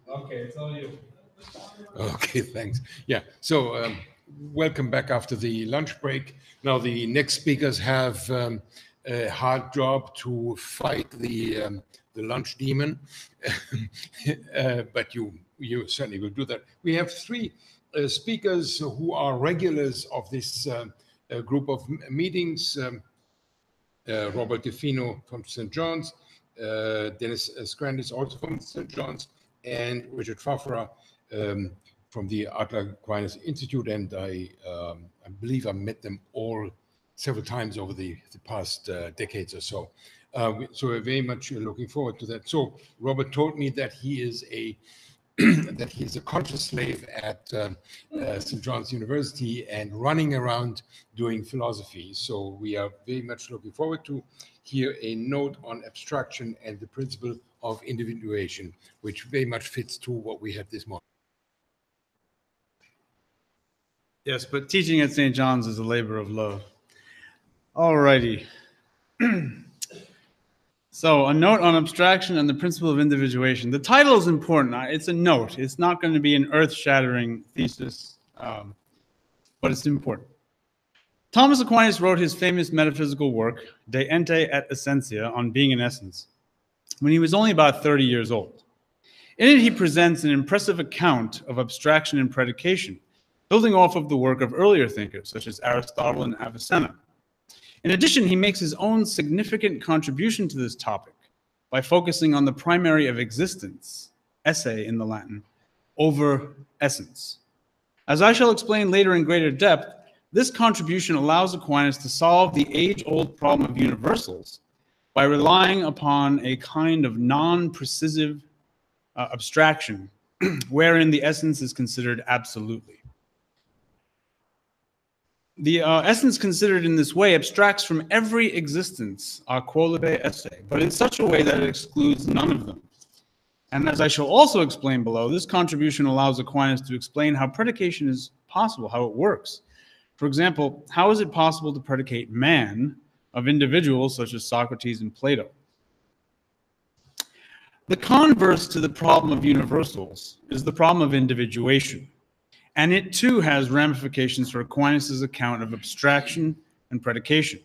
Okay, it's all you. Okay, thanks. Yeah, so welcome back after the lunch break. Now the next speakers have a hard job to fight the lunch demon, but you certainly will do that. We have three speakers who are regulars of this group of meetings. Robert Delfino from St. John's, Dennis Scrandis also from St. John's, and Richard Fafara from the Adler Aquinas Institute. And I believe I met them all several times over the past decades or so. So we're very much looking forward to that. So Robert told me that he is a that he's a conscious slave at St. John's University and running around doing philosophy. So we are very much looking forward to hear a note on abstraction and the principle of individuation, which very much fits to what we had this morning. Yes, but teaching at St. John's is a labor of love. All righty. So a note on abstraction and the principle of individuation. The title is important. It's a note. It's not going to be an earth-shattering thesis, but it's important. Thomas Aquinas wrote his famous metaphysical work, De Ente et Essentia, on being and essence, when he was only about 30 years old. In it, he presents an impressive account of abstraction and predication, building off of the work of earlier thinkers, such as Aristotle and Avicenna. In addition, he makes his own significant contribution to this topic by focusing on the primary of existence, esse in the Latin, over essence. As I shall explain later in greater depth, this contribution allows Aquinas to solve the age-old problem of universals by relying upon a kind of non-precisive abstraction, wherein the essence is considered absolutely. The essence considered in this way abstracts from every existence, a qualibus esse, but in such a way that it excludes none of them. And as I shall also explain below, this contribution allows Aquinas to explain how predication is possible, how it works. For example, how is it possible to predicate man of individuals such as Socrates and Plato? The converse to the problem of universals is the problem of individuation. And it too has ramifications for Aquinas' account of abstraction and predication.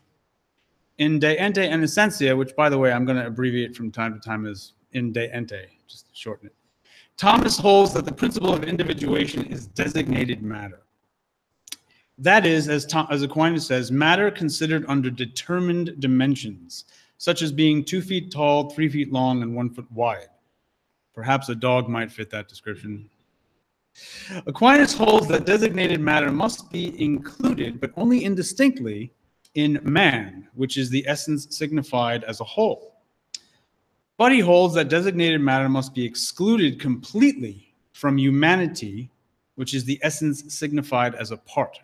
In De Ente and Essentia, which by the way, I'm going to abbreviate from time to time as in De Ente, just to shorten it, Thomas holds that the principle of individuation is designated matter. That is, as Aquinas says, matter considered under determined dimensions, such as being 2 feet tall, 3 feet long, and 1 foot wide. Perhaps a dog might fit that description. Aquinas holds that designated matter must be included, but only indistinctly, in man, which is the essence signified as a whole. But he holds that designated matter must be excluded completely from humanity, which is the essence signified as a part.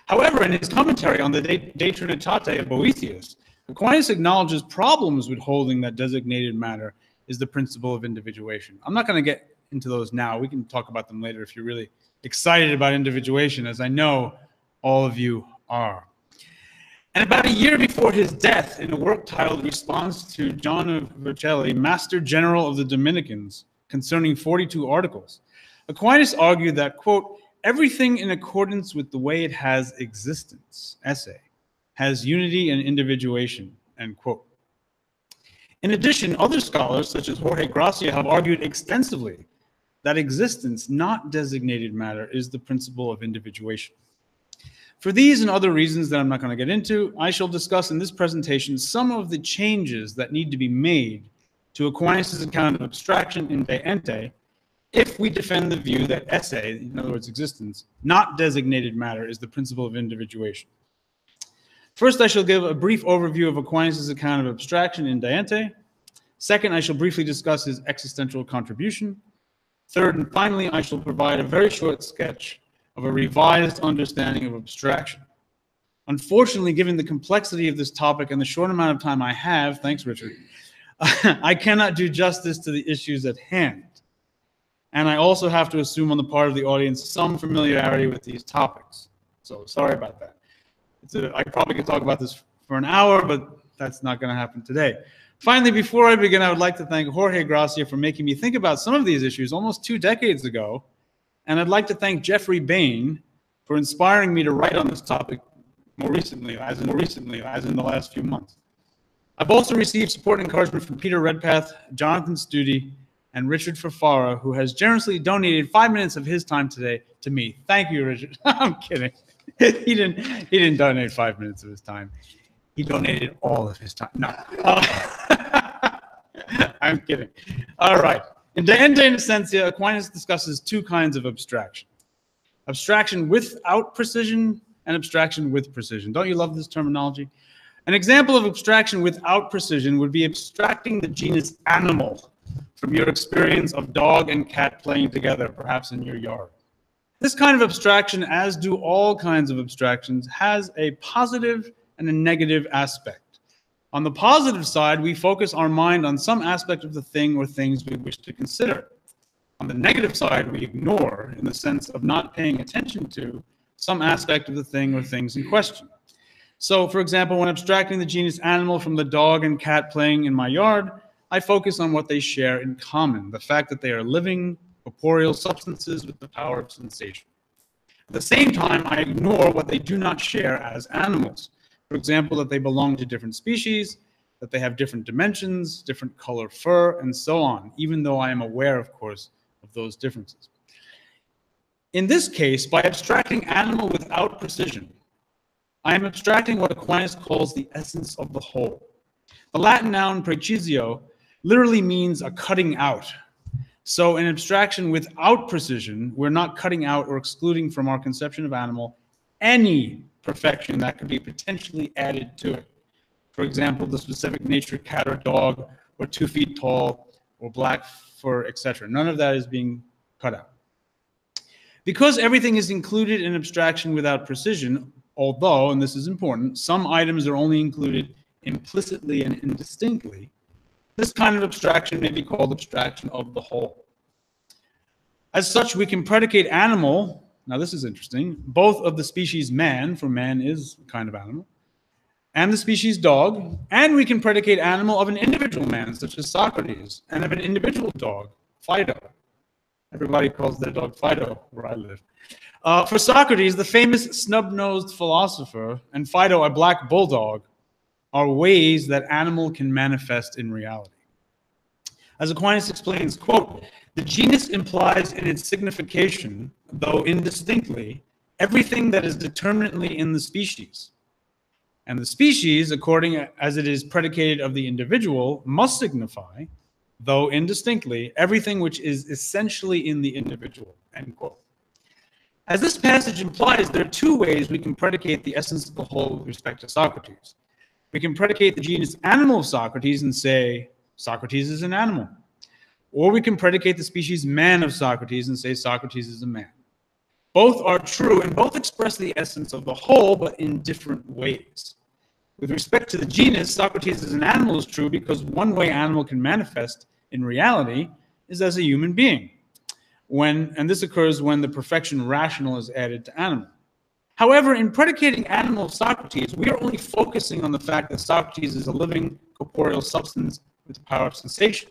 However, in his commentary on the De Trinitate of Boethius, Aquinas acknowledges problems with holding that designated matter is the principle of individuation. I'm not going to get into those now. We can talk about them later if you're really excited about individuation, as I know all of you are. And about a year before his death, in a work titled Response to John of Vercelli, Master General of the Dominicans, concerning 42 articles, Aquinas argued that, quote, everything in accordance with the way it has existence, esse, has unity and individuation, end quote. In addition, other scholars, such as Jorge Gracia, have argued extensively that existence, not designated matter, is the principle of individuation. For these and other reasons that I'm not going to get into, I shall discuss in this presentation some of the changes that need to be made to Aquinas' account of abstraction in De Ente if we defend the view that esse, in other words, existence, not designated matter, is the principle of individuation. First, I shall give a brief overview of Aquinas' account of abstraction in De Ente. Second, I shall briefly discuss his existential contribution. Third, and finally, I shall provide a very short sketch of a revised understanding of abstraction. Unfortunately, given the complexity of this topic and the short amount of time I have, thanks, Richard, I cannot do justice to the issues at hand. And I also have to assume on the part of the audience some familiarity with these topics. So sorry about that. I probably could talk about this for an hour, but that's not going to happen today. Finally, before I begin, I would like to thank Jorge Gracia for making me think about some of these issues almost 2 decades ago. And I'd like to thank Jeffrey Bain for inspiring me to write on this topic more recently, as in the last few months. I've also received support and encouragement from Peter Redpath, Jonathan Studi, and Richard Fafara, who has generously donated 5 minutes of his time today to me. Thank you, Richard. I'm kidding. He didn't donate 5 minutes of his time. He donated all of his time. No. I'm kidding. All right. In De Ente and Essentia, Aquinas discusses 2 kinds of abstraction. Abstraction without precision and abstraction with precision. Don't you love this terminology? An example of abstraction without precision would be abstracting the genus animal from your experience of dog and cat playing together, perhaps in your yard. This kind of abstraction, as do all kinds of abstractions, has a positive and a negative aspect. On the positive side, we focus our mind on some aspect of the thing or things we wish to consider. On the negative side, we ignore, in the sense of not paying attention to, some aspect of the thing or things in question. So, for example, when abstracting the genus animal from the dog and cat playing in my yard, I focus on what they share in common, the fact that they are living, corporeal substances with the power of sensation. At the same time, I ignore what they do not share as animals. For example, that they belong to different species, that they have different dimensions, different color fur, and so on, even though I am aware, of course, of those differences. In this case, by abstracting animal without precision, I am abstracting what Aquinas calls the essence of the whole. The Latin noun precisio literally means a cutting out. So in abstraction without precision, we're not cutting out or excluding from our conception of animal any perfection that could be potentially added to it. For example, the specific nature cat or dog, or 2 feet tall, or black fur, etc. None of that is being cut out. Because everything is included in abstraction without precision, although, and this is important, some items are only included implicitly and indistinctly, this kind of abstraction may be called abstraction of the whole. As such, we can predicate animal, now this is interesting, both of the species man, for man is a kind of animal, and the species dog, and we can predicate animal of an individual man, such as Socrates, and of an individual dog, Fido. Everybody calls their dog Fido where I live. For Socrates, the famous snub-nosed philosopher, and Fido, a black bulldog, are ways that animal can manifest in reality. As Aquinas explains, quote, the genus implies in its signification, though indistinctly, everything that is determinately in the species. And the species, according as it is predicated of the individual, must signify, though indistinctly, everything which is essentially in the individual, end quote. As this passage implies, there are 2 ways we can predicate the essence of the whole with respect to Socrates. We can predicate the genus animal of Socrates and say, Socrates is an animal. Or we can predicate the species man of Socrates and say Socrates is a man. Both are true and both express the essence of the whole, but in different ways. With respect to the genus, Socrates as an animal is true because one way animal can manifest in reality is as a human being. And this occurs when the perfection rational is added to animal. However, in predicating animal of Socrates, we are only focusing on the fact that Socrates is a living corporeal substance with the power of sensation.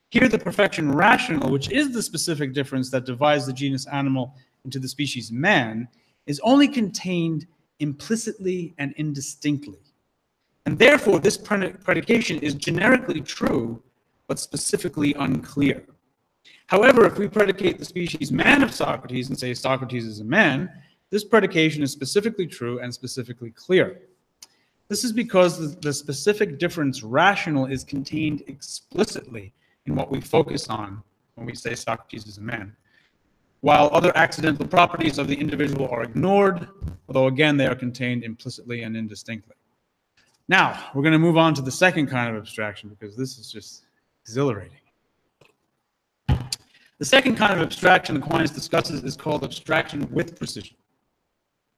Here, the perfection rational, which is the specific difference that divides the genus animal into the species man, is only contained implicitly and indistinctly. And therefore, this predication is generically true, but specifically unclear. However, if we predicate the species man of Socrates and say Socrates is a man, this predication is specifically true and specifically clear. This is because the specific difference rational is contained explicitly in what we focus on when we say Socrates is a man, while other accidental properties of the individual are ignored, although again they are contained implicitly and indistinctly. Now, we're going to move on to the second kind of abstraction because this is just exhilarating. The second kind of abstraction Aquinas discusses is called abstraction with precision.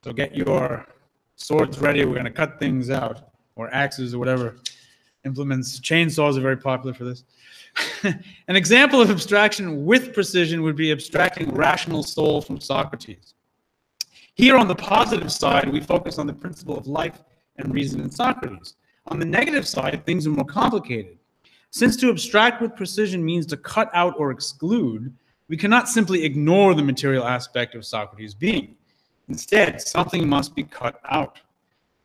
So get your swords ready, we're going to cut things out, or axes or whatever implements. Chainsaws are very popular for this. An example of abstraction with precision would be abstracting rational soul from Socrates. Here on the positive side, we focus on the principle of life and reason in Socrates. On the negative side, things are more complicated. Since to abstract with precision means to cut out or exclude, we cannot simply ignore the material aspect of Socrates' being. Instead, something must be cut out.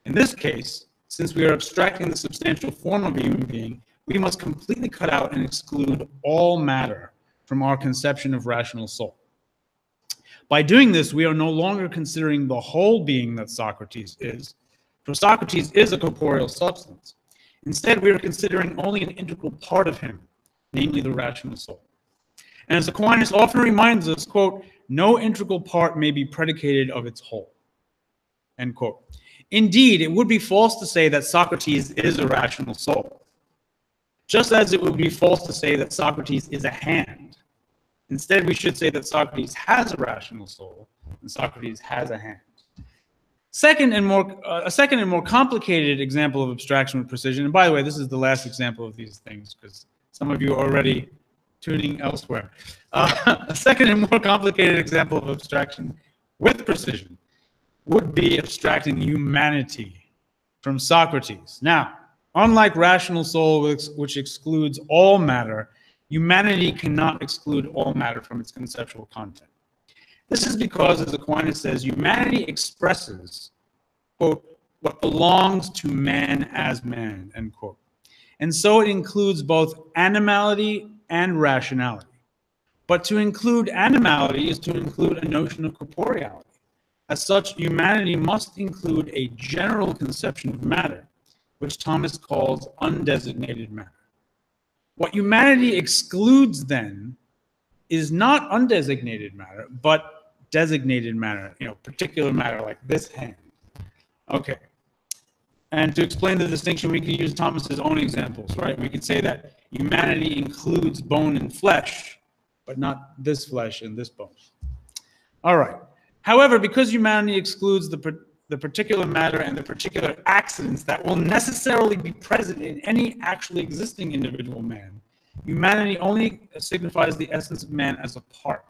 In this case, since we are abstracting the substantial form of a human being, we must completely cut out and exclude all matter from our conception of rational soul. By doing this, we are no longer considering the whole being that Socrates is, for Socrates is a corporeal substance. Instead, we are considering only an integral part of him, namely the rational soul. And as Aquinas often reminds us, quote, no integral part may be predicated of its whole, end quote. Indeed, it would be false to say that Socrates is a rational soul, just as it would be false to say that Socrates is a hand. Instead, we should say that Socrates has a rational soul and Socrates has a hand. A second and more complicated example of abstraction with precision, and by the way, this is the last example of these things because some of you are already tuning elsewhere. A second and more complicated example of abstraction with precision would be abstracting humanity from Socrates. Now, unlike rational soul, which excludes all matter, humanity cannot exclude all matter from its conceptual content. This is because, as Aquinas says, humanity expresses, quote, what belongs to man as man, end quote. And so it includes both animality and rationality. But to include animality is to include a notion of corporeality. As such, humanity must include a general conception of matter, which Thomas calls undesignated matter. What humanity excludes then is not undesignated matter, but designated matter, particular matter like this hand. Okay. And to explain the distinction, we can use Thomas's own examples, right? We could say that humanity includes bone and flesh, but not this flesh and this bone. All right. However, because humanity excludes the particular matter and the particular accidents that will necessarily be present in any actually existing individual man, humanity only signifies the essence of man as a part,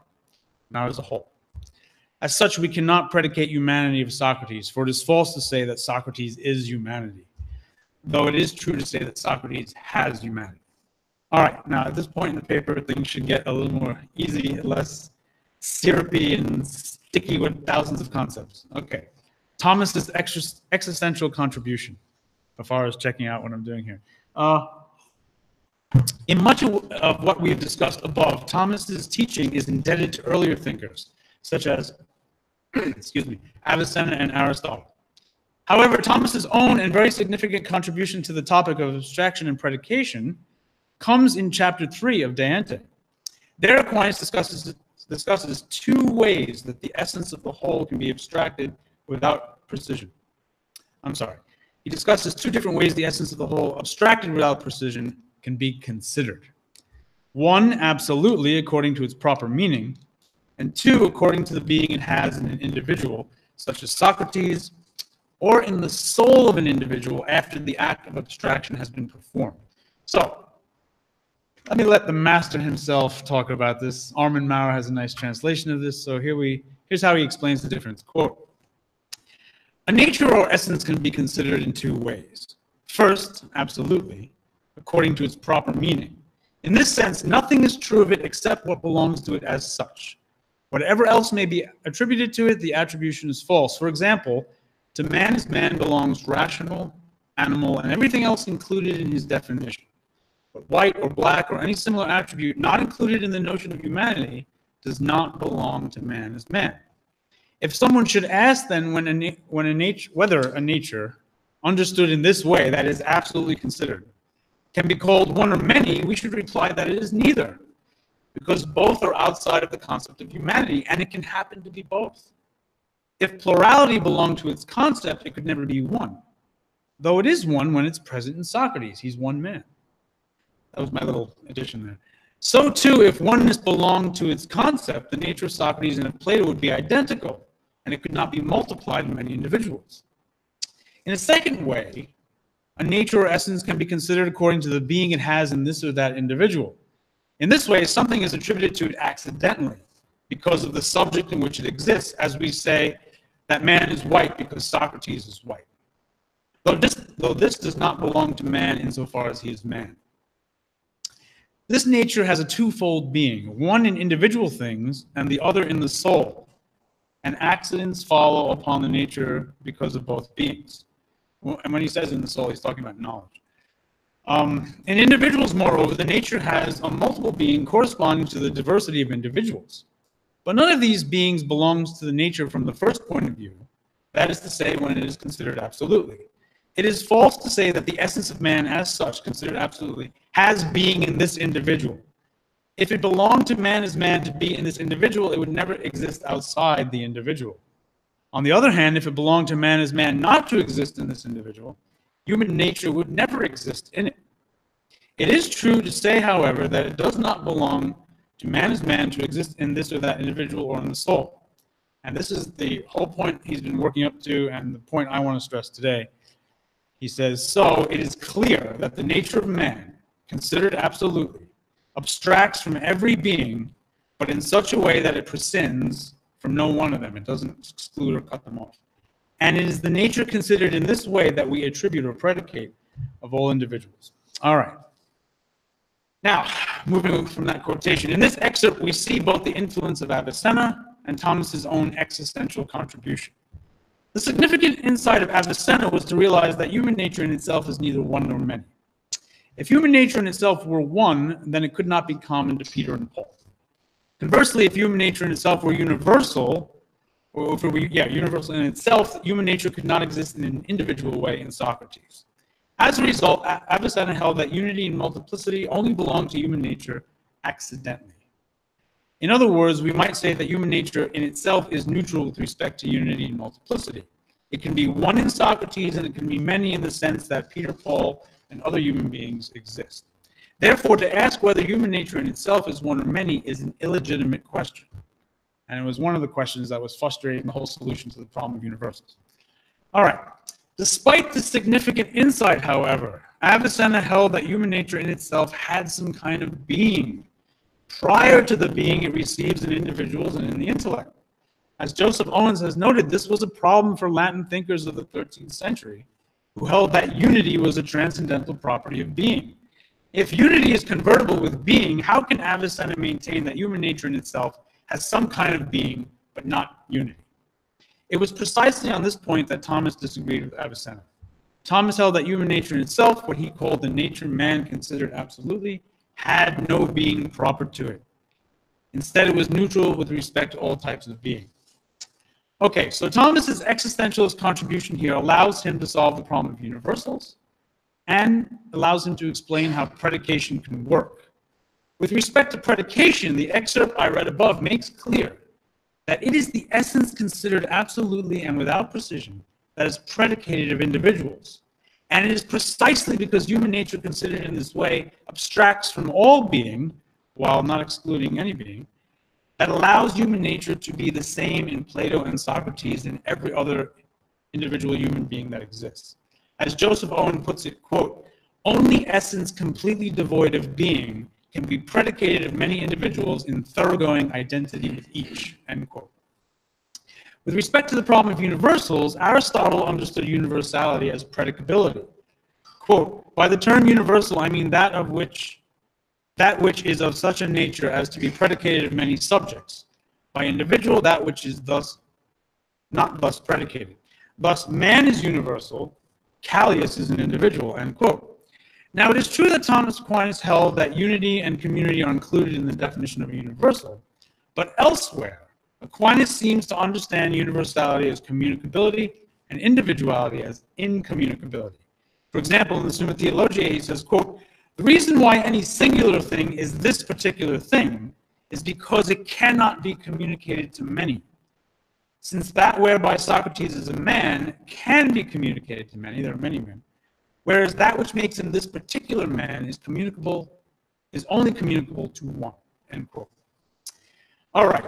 not as a whole. As such, we cannot predicate humanity of Socrates, for it is false to say that Socrates is humanity, though it is true to say that Socrates has humanity. All right, now at this point in the paper, things should get a little more easy, less syrupy and sticky with thousands of concepts. Okay, Thomas's existential contribution. Fafara is checking out what I'm doing here. In much of what we've discussed above, Thomas's teaching is indebted to earlier thinkers, such as Avicenna and Aristotle. However, Thomas's own and very significant contribution to the topic of abstraction and predication comes in chapter 3 of De Ante. There, Aquinas discusses two ways that the essence of the whole can be abstracted without precision. He discusses two different ways the essence of the whole, abstracted without precision, can be considered. One, absolutely, according to its proper meaning, and two, according to the being it has in an individual, such as Socrates, or in the soul of an individual after the act of abstraction has been performed. So, let me let the master himself talk about this. Armin Maurer has a nice translation of this, so here's how he explains the difference. Quote, a nature or essence can be considered in two ways. First, absolutely, according to its proper meaning. In this sense, nothing is true of it except what belongs to it as such. Whatever else may be attributed to it, the attribution is false. For example, to man as man belongs rational, animal, and everything else included in his definition. But white or black or any similar attribute not included in the notion of humanity does not belong to man as man. If someone should ask then whether a nature understood in this way, that is absolutely considered, can be called one or many, we should reply that it is neither, because both are outside of the concept of humanity, and it can happen to be both. If plurality belonged to its concept, it could never be one, though it is one when it's present in Socrates. He's one man. That was my little addition there. So too, if oneness belonged to its concept, the nature of Socrates and of Plato would be identical, and it could not be multiplied in many individuals. In a second way, a nature or essence can be considered according to the being it has in this or that individual. In this way, something is attributed to it accidentally because of the subject in which it exists, as we say that man is white because Socrates is white. Though this does not belong to man insofar as he is man. This nature has a twofold being, one in individual things and the other in the soul. And accidents follow upon the nature because of both beings. And when he says in the soul, he's talking about knowledge. In individuals, moreover, the nature has a multiple being corresponding to the diversity of individuals. But none of these beings belongs to the nature from the first point of view, that is to say, when it is considered absolutely. It is false to say that the essence of man as such, considered absolutely, has being in this individual. If it belonged to man as man to be in this individual, it would never exist outside the individual. On the other hand, if it belonged to man as man not to exist in this individual, human nature would never exist in it. It is true to say, however, that it does not belong to man as man to exist in this or that individual or in the soul. And this is the whole point he's been working up to, and the point I want to stress today. He says, so it is clear that the nature of man, considered absolutely, abstracts from every being, but in such a way that it prescinds from no one of them. It doesn't exclude or cut them off. And it is the nature considered in this way that we attribute or predicate of all individuals. All right. Now, moving from that quotation, in this excerpt, we see both the influence of Avicenna and Thomas's own existential contribution. The significant insight of Avicenna was to realize that human nature in itself is neither one nor many. If human nature in itself were one, then it could not be common to Peter and Paul. Conversely, if human nature in itself were universal, or if it were, universal in itself, human nature could not exist in an individual way in Socrates. As a result, Avicenna held that unity and multiplicity only belong to human nature accidentally. In other words, we might say that human nature in itself is neutral with respect to unity and multiplicity. It can be one in Socrates, and it can be many in the sense that Peter, Paul, and other human beings exist. Therefore, to ask whether human nature in itself is one or many is an illegitimate question. And it was one of the questions that was frustrating the whole solution to the problem of universals. All right. Despite the significant insight, however, Avicenna held that human nature in itself had some kind of being prior to the being it receives in individuals and in the intellect. As Joseph Owens has noted, this was a problem for Latin thinkers of the 13th century, who held that unity was a transcendental property of being. If unity is convertible with being, how can Avicenna maintain that human nature in itself has some kind of being, but not unity? It was precisely on this point that Thomas disagreed with Avicenna. Thomas held that human nature in itself, what he called the nature man considered absolutely, had no being proper to it. Instead, it was neutral with respect to all types of being. Okay, so Thomas's existentialist contribution here allows him to solve the problem of universals and allows him to explain how predication can work. With respect to predication, the excerpt I read above makes clear that it is the essence considered absolutely and without precision that is predicated of individuals. And it is precisely because human nature considered in this way abstracts from all being, while not excluding any being, that allows human nature to be the same in Plato and Socrates and every other individual human being that exists. As Joseph Owen puts it, quote, only essence completely devoid of being can be predicated of many individuals in thoroughgoing identity with each, end quote. With respect to the problem of universals, Aristotle understood universality as predicability. Quote, by the term universal, I mean that which is of such a nature as to be predicated of many subjects. By individual, that which is thus not thus predicated. Thus, man is universal, Callias is an individual, end quote. Now, it is true that Thomas Aquinas held that unity and community are included in the definition of a universal, but elsewhere, Aquinas seems to understand universality as communicability and individuality as incommunicability. For example, in the Summa Theologiae, he says, quote, the reason why any singular thing is this particular thing is because it cannot be communicated to many. Since that whereby Socrates is a man can be communicated to many, there are many men, whereas that which makes him this particular man is only communicable to one, end quote. All right.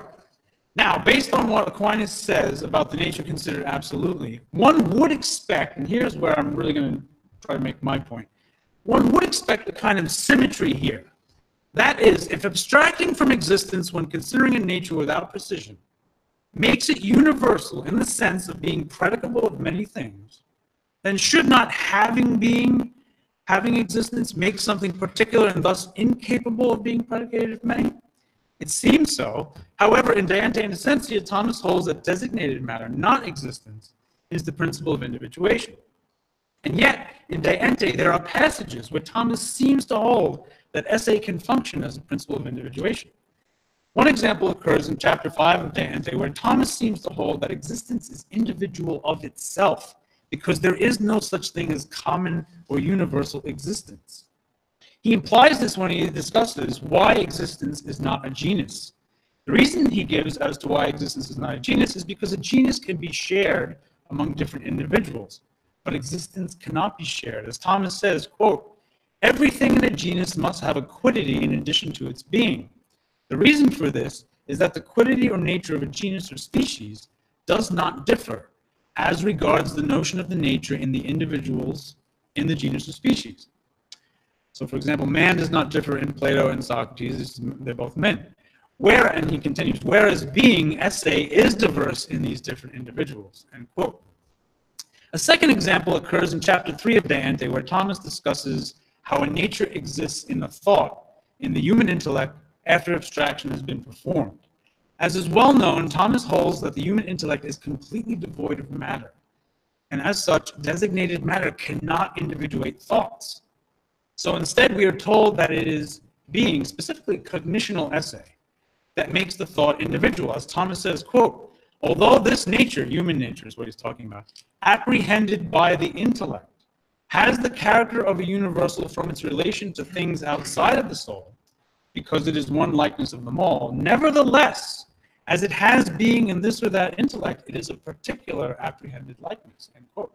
Now, based on what Aquinas says about the nature considered absolutely, one would expect, and here's where I'm really going to try to make my point, one would expect a kind of symmetry here. That is, if abstracting from existence when considering a nature without precision makes it universal in the sense of being predicable of many things, then should not having being having existence make something particular and thus incapable of being predicated of many? It seems so. However, in De Ante and Essentia, Thomas holds that designated matter, not existence, is the principle of individuation. And yet, in De Ante, there are passages where Thomas seems to hold that esse can function as a principle of individuation. One example occurs in chapter 5 of De Ante, where Thomas seems to hold that existence is individual of itself, because there is no such thing as common or universal existence. He implies this when he discusses why existence is not a genus. The reason he gives as to why existence is not a genus is because a genus can be shared among different individuals, but existence cannot be shared. As Thomas says, quote, everything in a genus must have a quiddity in addition to its being. The reason for this is that the quiddity or nature of a genus or species does not differ as regards the notion of the nature in the individuals in the genus or species. So, for example, man does not differ in Plato and Socrates, they're both men. And he continues, whereas being, esse, is diverse in these different individuals, end quote. A second example occurs in chapter 3 of De Ante, where Thomas discusses how a nature exists in a thought, in the human intellect, after abstraction has been performed. As is well known, Thomas holds that the human intellect is completely devoid of matter, and as such, designated matter cannot individuate thoughts. So instead, we are told that it is being, specifically cognitional esse, that makes the thought individual. As Thomas says, quote, although this nature, human nature is what he's talking about, apprehended by the intellect, has the character of a universal from its relation to things outside of the soul, because it is one likeness of them all, nevertheless, as it has being in this or that intellect, it is a particular apprehended likeness, end quote.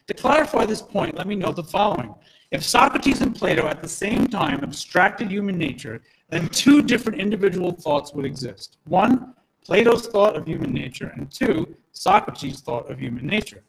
To clarify this point, let me note the following. If Socrates and Plato at the same time abstracted human nature, then two different individual thoughts would exist. One, Plato's thought of human nature, and two, Socrates' thought of human nature.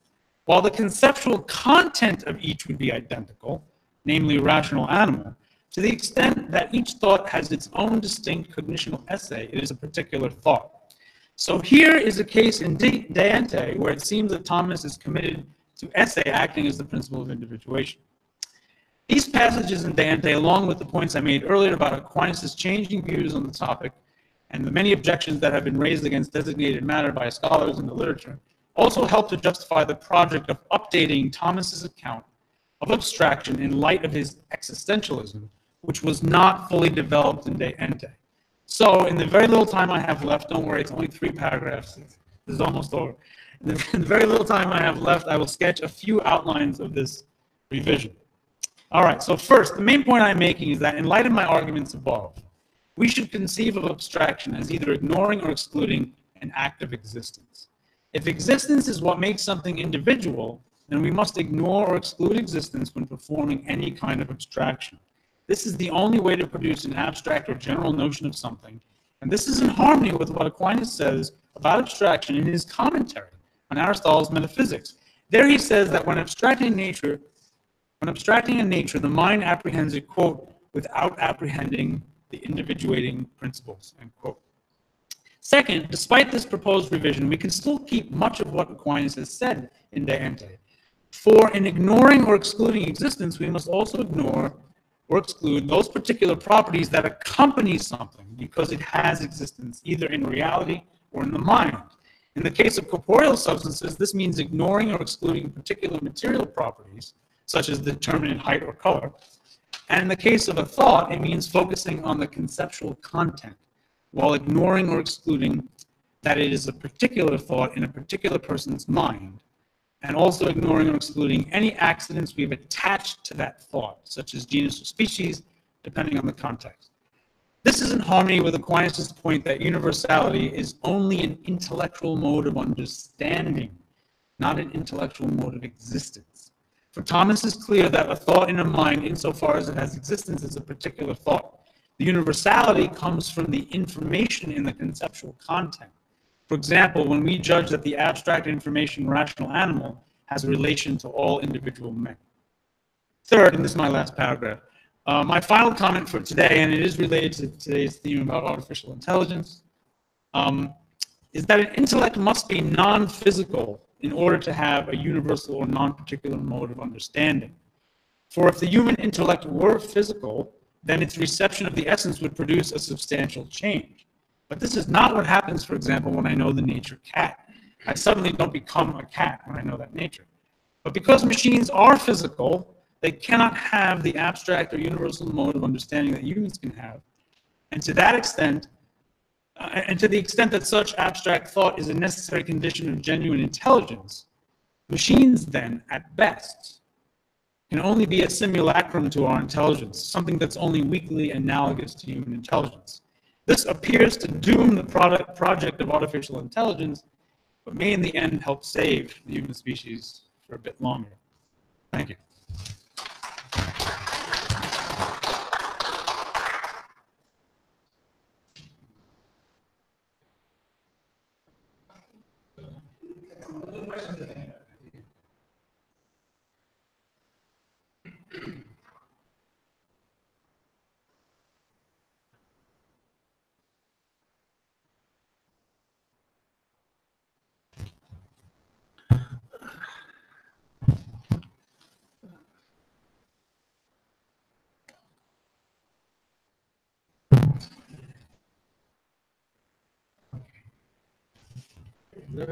While the conceptual content of each would be identical, namely rational animal, to the extent that each thought has its own distinct cognitional esse, it is a particular thought. So here is a case in De Ante where it seems that Thomas is committed to esse acting as the principle of individuation. These passages in De Ante, along with the points I made earlier about Aquinas' changing views on the topic and the many objections that have been raised against designated matter by scholars in the literature, also help to justify the project of updating Thomas's account of abstraction in light of his existentialism, which was not fully developed in De Ante. So in the very little time I have left, don't worry, it's only 3 paragraphs. This is almost over. In the very little time I have left, I will sketch a few outlines of this revision. All right, so first, the main point I'm making is that in light of my arguments above, we should conceive of abstraction as either ignoring or excluding an act of existence. If existence is what makes something individual, then we must ignore or exclude existence when performing any kind of abstraction. This is the only way to produce an abstract or general notion of something, and this is in harmony with what Aquinas says about abstraction in his commentary on Aristotle's Metaphysics. There he says that when abstracting a nature, the mind apprehends it, quote, without apprehending the individuating principles, end quote. Second, despite this proposed revision, we can still keep much of what Aquinas has said in De Ante. For in ignoring or excluding existence, we must also ignore or exclude those particular properties that accompany something because it has existence, either in reality or in the mind. In the case of corporeal substances, this means ignoring or excluding particular material properties, such as determinate height or color. And in the case of a thought, it means focusing on the conceptual content, while ignoring or excluding that it is a particular thought in a particular person's mind, and also ignoring or excluding any accidents we've attached to that thought, such as genus or species, depending on the context. This is in harmony with Aquinas' point that universality is only an intellectual mode of understanding, not an intellectual mode of existence. For Thomas is clear that a thought in a mind, insofar as it has existence, is a particular thought. The universality comes from the information in the conceptual content. For example, when we judge that the abstract information rational animal has a relation to all individual men. Third, and this is my last paragraph, my final comment for today, and it is related to today's theme about artificial intelligence, is that an intellect must be non-physical in order to have a universal or non-particular mode of understanding. For if the human intellect were physical, then its reception of the essence would produce a substantial change. But this is not what happens, for example, when I know the nature cat. I suddenly don't become a cat when I know that nature. But because machines are physical, they cannot have the abstract or universal mode of understanding that humans can have. And to that extent, and to the extent that such abstract thought is a necessary condition of genuine intelligence, machines then, at best, can only be a simulacrum to our intelligence, something that's only weakly analogous to human intelligence. This appears to doom the project of artificial intelligence, but may in the end help save the human species for a bit longer. Thank you.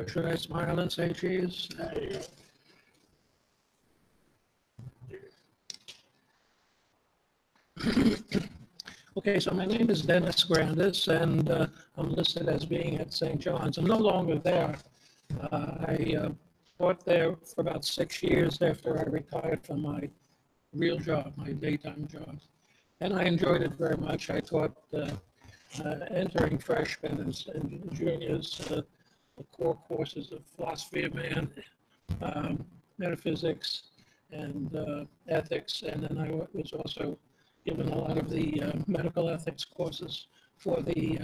Should I smile and say cheese? Okay, so my name is Dennis Scrandis, and I'm listed as being at St. John's. I'm no longer there. I taught there for about 6 years after I retired from my real job, my daytime job. And I enjoyed it very much. I taught entering freshmen and juniors the core courses of philosophy of man, metaphysics, and ethics. And then I was also given a lot of the medical ethics courses for the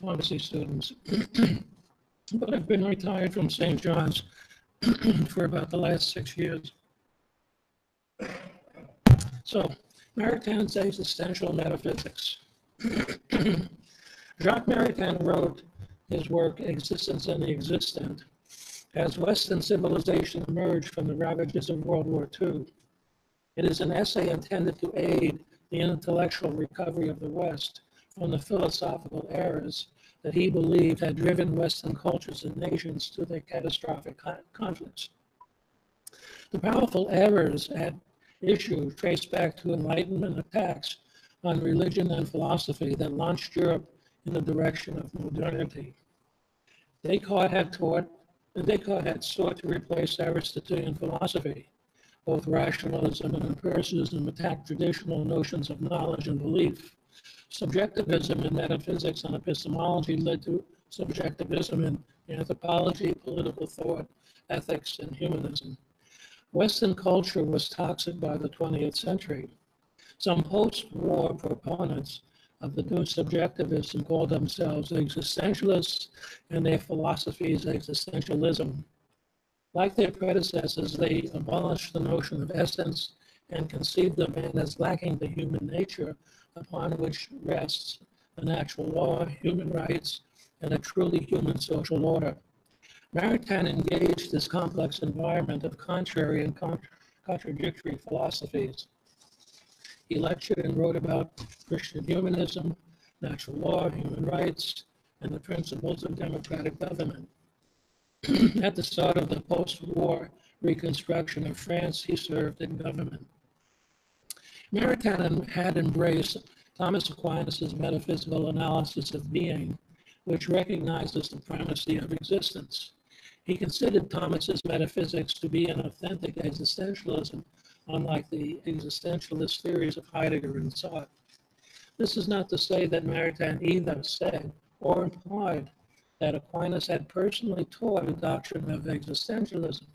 pharmacy students. But I've been retired from St. John's for about the last 6 years. So, Maritain existential metaphysics. Jacques Maritain wrote his work, Existence and the Existent, as Western civilization emerged from the ravages of World War II. It is an essay intended to aid the intellectual recovery of the West from the philosophical errors that he believed had driven Western cultures and nations to their catastrophic conflicts. The powerful errors at issue trace back to Enlightenment attacks on religion and philosophy that launched Europe in the direction of modernity. Descartes had sought to replace Aristotelian philosophy. Both rationalism and empiricism attacked traditional notions of knowledge and belief. Subjectivism in metaphysics and epistemology led to subjectivism in anthropology, political thought, ethics, and humanism. Western culture was toxic by the 20th century. Some post-war proponents of the new subjectivism called themselves existentialists and their philosophies existentialism. Like their predecessors, they abolished the notion of essence and conceived of man as lacking the human nature upon which rests the natural law, human rights, and a truly human social order. Maritain engaged this complex environment of contrary and contradictory philosophies. He lectured and wrote about Christian humanism, natural law, human rights, and the principles of democratic government. At the start of the post-war reconstruction of France, he served in government. Maritain had embraced Thomas Aquinas' metaphysical analysis of being, which recognizes the primacy of existence. He considered Thomas's metaphysics to be an authentic existentialism, unlike the existentialist theories of Heidegger and Sartre. This is not to say that Maritain either said or implied that Aquinas had personally taught a doctrine of existentialism,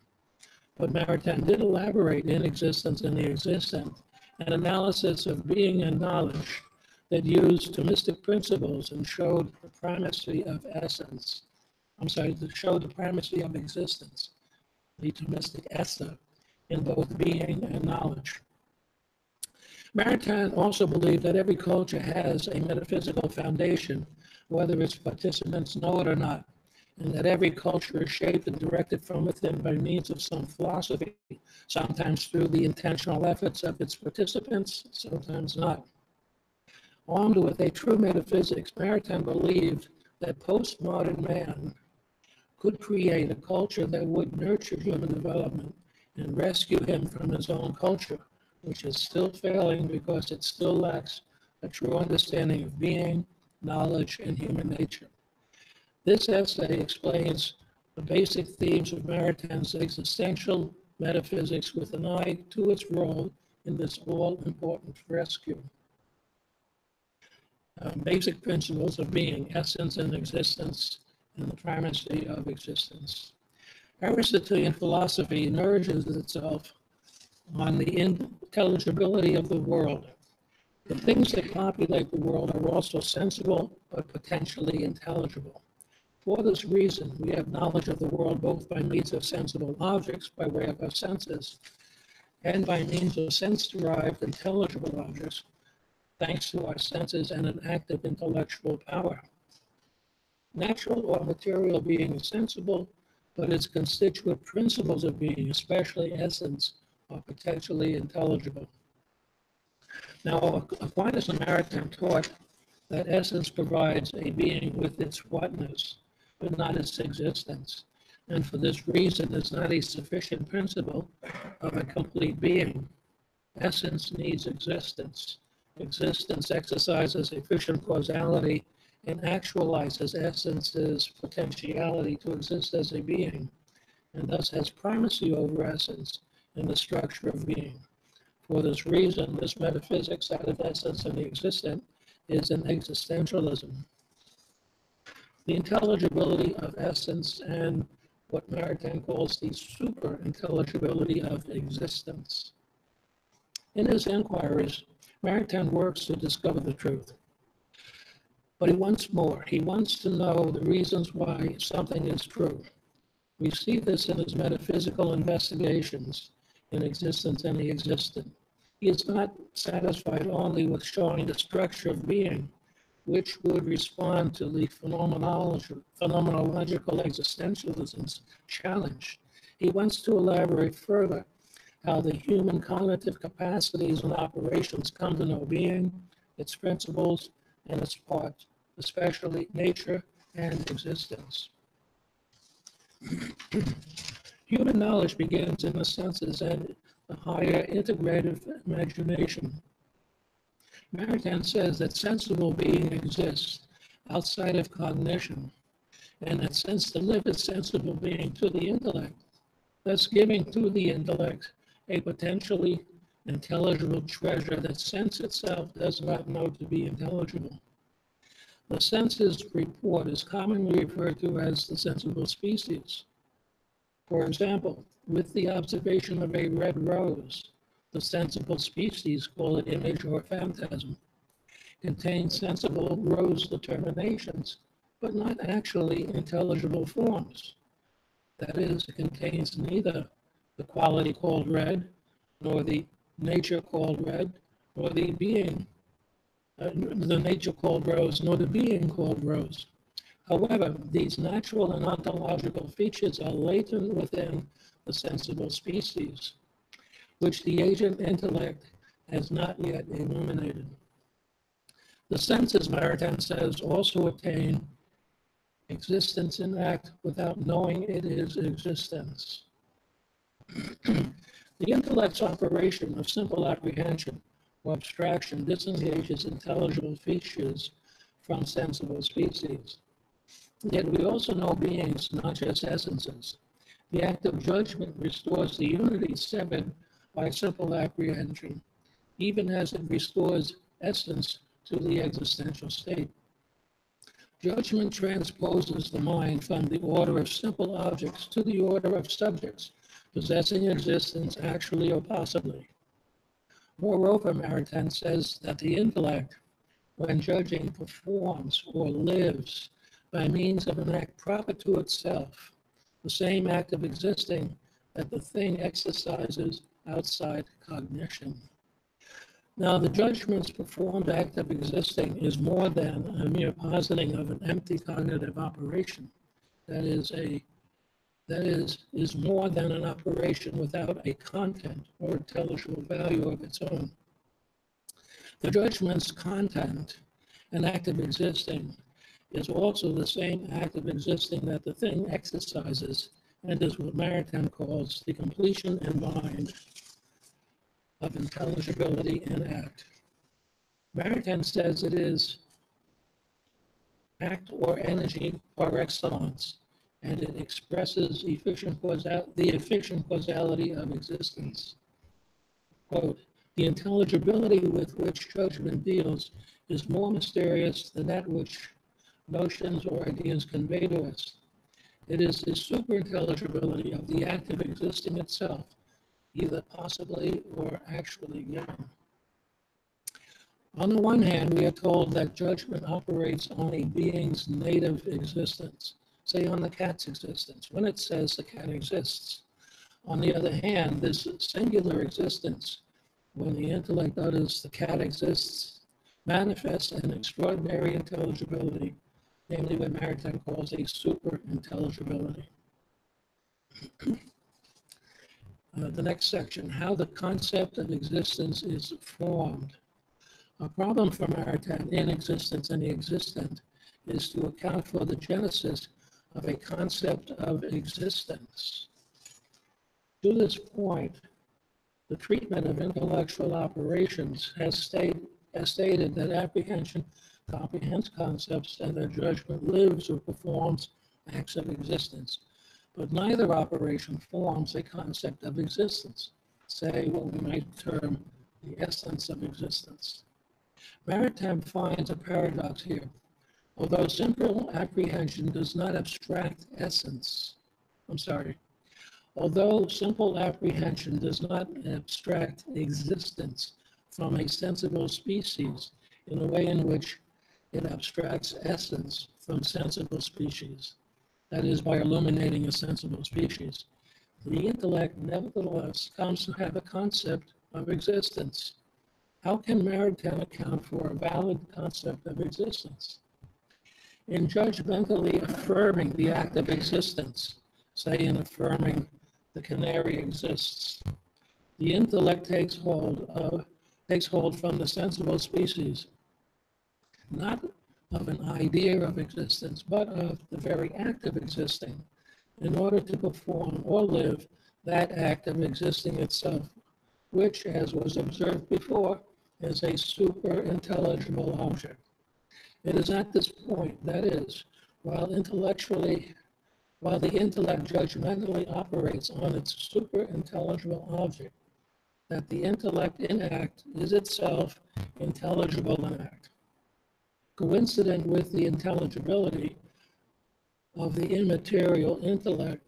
but Maritain did elaborate in Existence and the Existent, an analysis of being and knowledge that used Thomistic principles and showed the primacy of essence. That showed the primacy of existence, the Thomistic esse, in both being and knowledge. Maritain also believed that every culture has a metaphysical foundation, whether its participants know it or not. and that every culture is shaped and directed from within by means of some philosophy, sometimes through the intentional efforts of its participants, sometimes not. Armed with a true metaphysics, Maritain believed that postmodern man could create a culture that would nurture human development and rescue him from his own culture, which is still failing because it still lacks a true understanding of being, knowledge, and human nature. This essay explains the basic themes of Maritain's existential metaphysics with an eye to its role in this all-important rescue. Basic principles of being, essence and existence, and the primacy of existence. Aristotelian philosophy nourishes itself on the intelligibility of the world. The things that populate the world are also sensible, but potentially intelligible. For this reason, we have knowledge of the world both by means of sensible objects, by way of our senses, and by means of sense-derived intelligible objects, thanks to our senses and an active intellectual power. Natural or material being is sensible, but its constituent principles of being, especially essence, are potentially intelligible. Now, Aquinas and Maritain taught that essence provides a being with its whatness, but not its existence, and for this reason is not a sufficient principle of a complete being. Essence needs existence. Existence exercises efficient causality and actualizes essence's potentiality to exist as a being, and thus has primacy over essence in the structure of being. For this reason, this metaphysics out of essence and the existent is an existentialism. The intelligibility of essence and what Maritain calls the super-intelligibility of existence. In his inquiries, Maritain works to discover the truth. But he wants more. He wants to know the reasons why something is true. We see this in his metaphysical investigations in existence and the existent. He is not satisfied only with showing the structure of being, which would respond to the phenomenological existentialism's challenge. He wants to elaborate further how the human cognitive capacities and operations come to know being, its principles, and its parts, especially nature and existence. Human knowledge begins in the senses and the higher integrative imagination. Maritain says that sensible being exists outside of cognition, and that sense delivers sensible being to the intellect, thus giving to the intellect a potentially intelligible treasure that sense itself does not know to be intelligible. The senses report is commonly referred to as the sensible species. For example, with the observation of a red rose, the sensible species, call it image or phantasm, contains sensible rose determinations, but not actually intelligible forms. That is, it contains neither the quality called red, nor the nature called red, nor the being, the nature called rose, nor the being called rose. However, these natural and ontological features are latent within the sensible species, which the agent intellect has not yet illuminated. The senses, Maritain says, also attain existence in act without knowing it is existence. The intellect's operation of simple apprehension or abstraction disengages intelligible features from sensible species. Yet we also know beings, not just essences. The act of judgment restores the unity severed by simple apprehension, even as it restores essence to the existential state. Judgment transposes the mind from the order of simple objects to the order of subjects, possessing existence actually or possibly. Moreover, Maritain says that the intellect, when judging, performs or lives by means of an act proper to itself, the same act of existing that the thing exercises outside cognition. Now, the judgment's performed act of existing is more than a mere positing of an empty cognitive operation. that is more than an operation without a content or intelligible value of its own. The judgment's content, an act of existing, is also the same act of existing that the thing exercises, and is what Maritain calls the completion in mind of intelligibility in act. Maritain says it is act or energy par excellence, and it expresses the efficient causality of existence. Quote, the intelligibility with which judgment deals is more mysterious than that which notions or ideas convey to us. It is the superintelligibility of the act of existing itself, either possibly or actually given. On the one hand, we are told that judgment operates on a being's native existence, say on the cat's existence, when it says the cat exists. On the other hand, this singular existence, when the intellect utters the cat exists, manifests an extraordinary intelligibility, namely what Maritain calls a superintelligibility. The next section, how the concept of existence is formed. A problem for Maritain in existence and the existent is to account for the genesis of a concept of existence. To this point, the treatment of intellectual operations has stated that apprehension comprehends concepts and that judgment lives or performs acts of existence. But neither operation forms a concept of existence, say what we might term the essence of existence. Maritain finds a paradox here. Although simple apprehension does not abstract essence, although simple apprehension does not abstract existence from a sensible species in a way in which it abstracts essence from sensible species, that is, by illuminating a sensible species, the intellect nevertheless comes to have a concept of existence. How can Maritain account for a valid concept of existence? In judgmentally affirming the act of existence, say in affirming the canary exists, the intellect takes hold from the sensible species, not of an idea of existence, but of the very act of existing, in order to perform or live that act of existing itself, which, as was observed before, is a superintelligible object. It is at this point, that is, while the intellect judgmentally operates on its superintelligible object, that the intellect in act is itself intelligible in act. Coincident with the intelligibility of the immaterial intellect,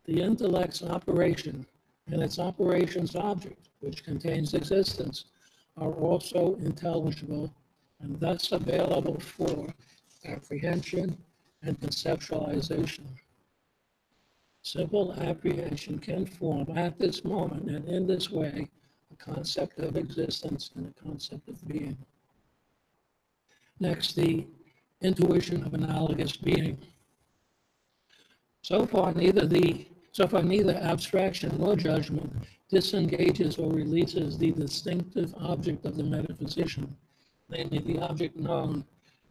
the intellect's operation and its operation's object, which contains existence, are also intelligible and thus available for apprehension and conceptualization. Simple apprehension can form at this moment and in this way a concept of existence and a concept of being. Next, the intuition of analogous being. So far, neither abstraction nor judgment disengages or releases the distinctive object of the metaphysician, namely the object known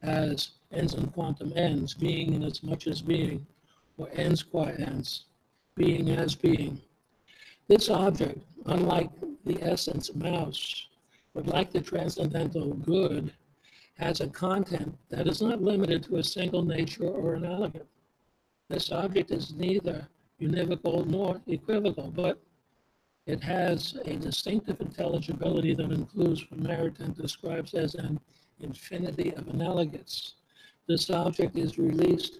as ens in quantum ens, being in as much as being, or ens qua ens, being as being. This object, unlike the essence mouse, but like the transcendental good, has a content that is not limited to a single nature or an element. This object is neither univocal nor equivocal, but it has a distinctive intelligibility that includes what Maritain describes as an infinity of analogates. This object is released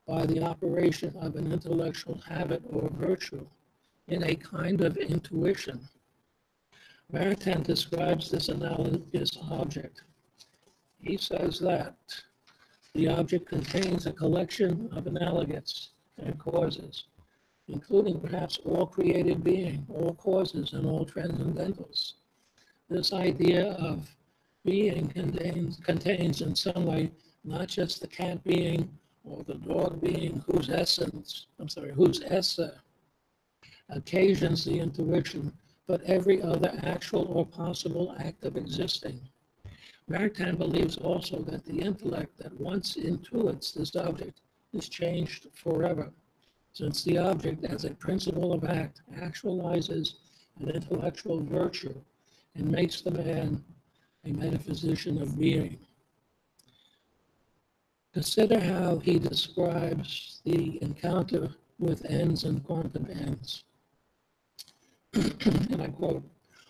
by the operation of an intellectual habit or virtue in a kind of intuition. Maritain describes this analogous object. He says that the object contains a collection of analogates and causes, including perhaps all created being, all causes, and all transcendentals. This idea of being contains in some way not just the cat being or the dog being whose esse occasions the intuition, but every other actual or possible act of existing. Maritain believes also that the intellect that once intuits this object is changed forever, since the object as a principle of act actualizes an intellectual virtue and makes the man a metaphysician of being. Consider how he describes the encounter with ends and quantum ends. And I quote,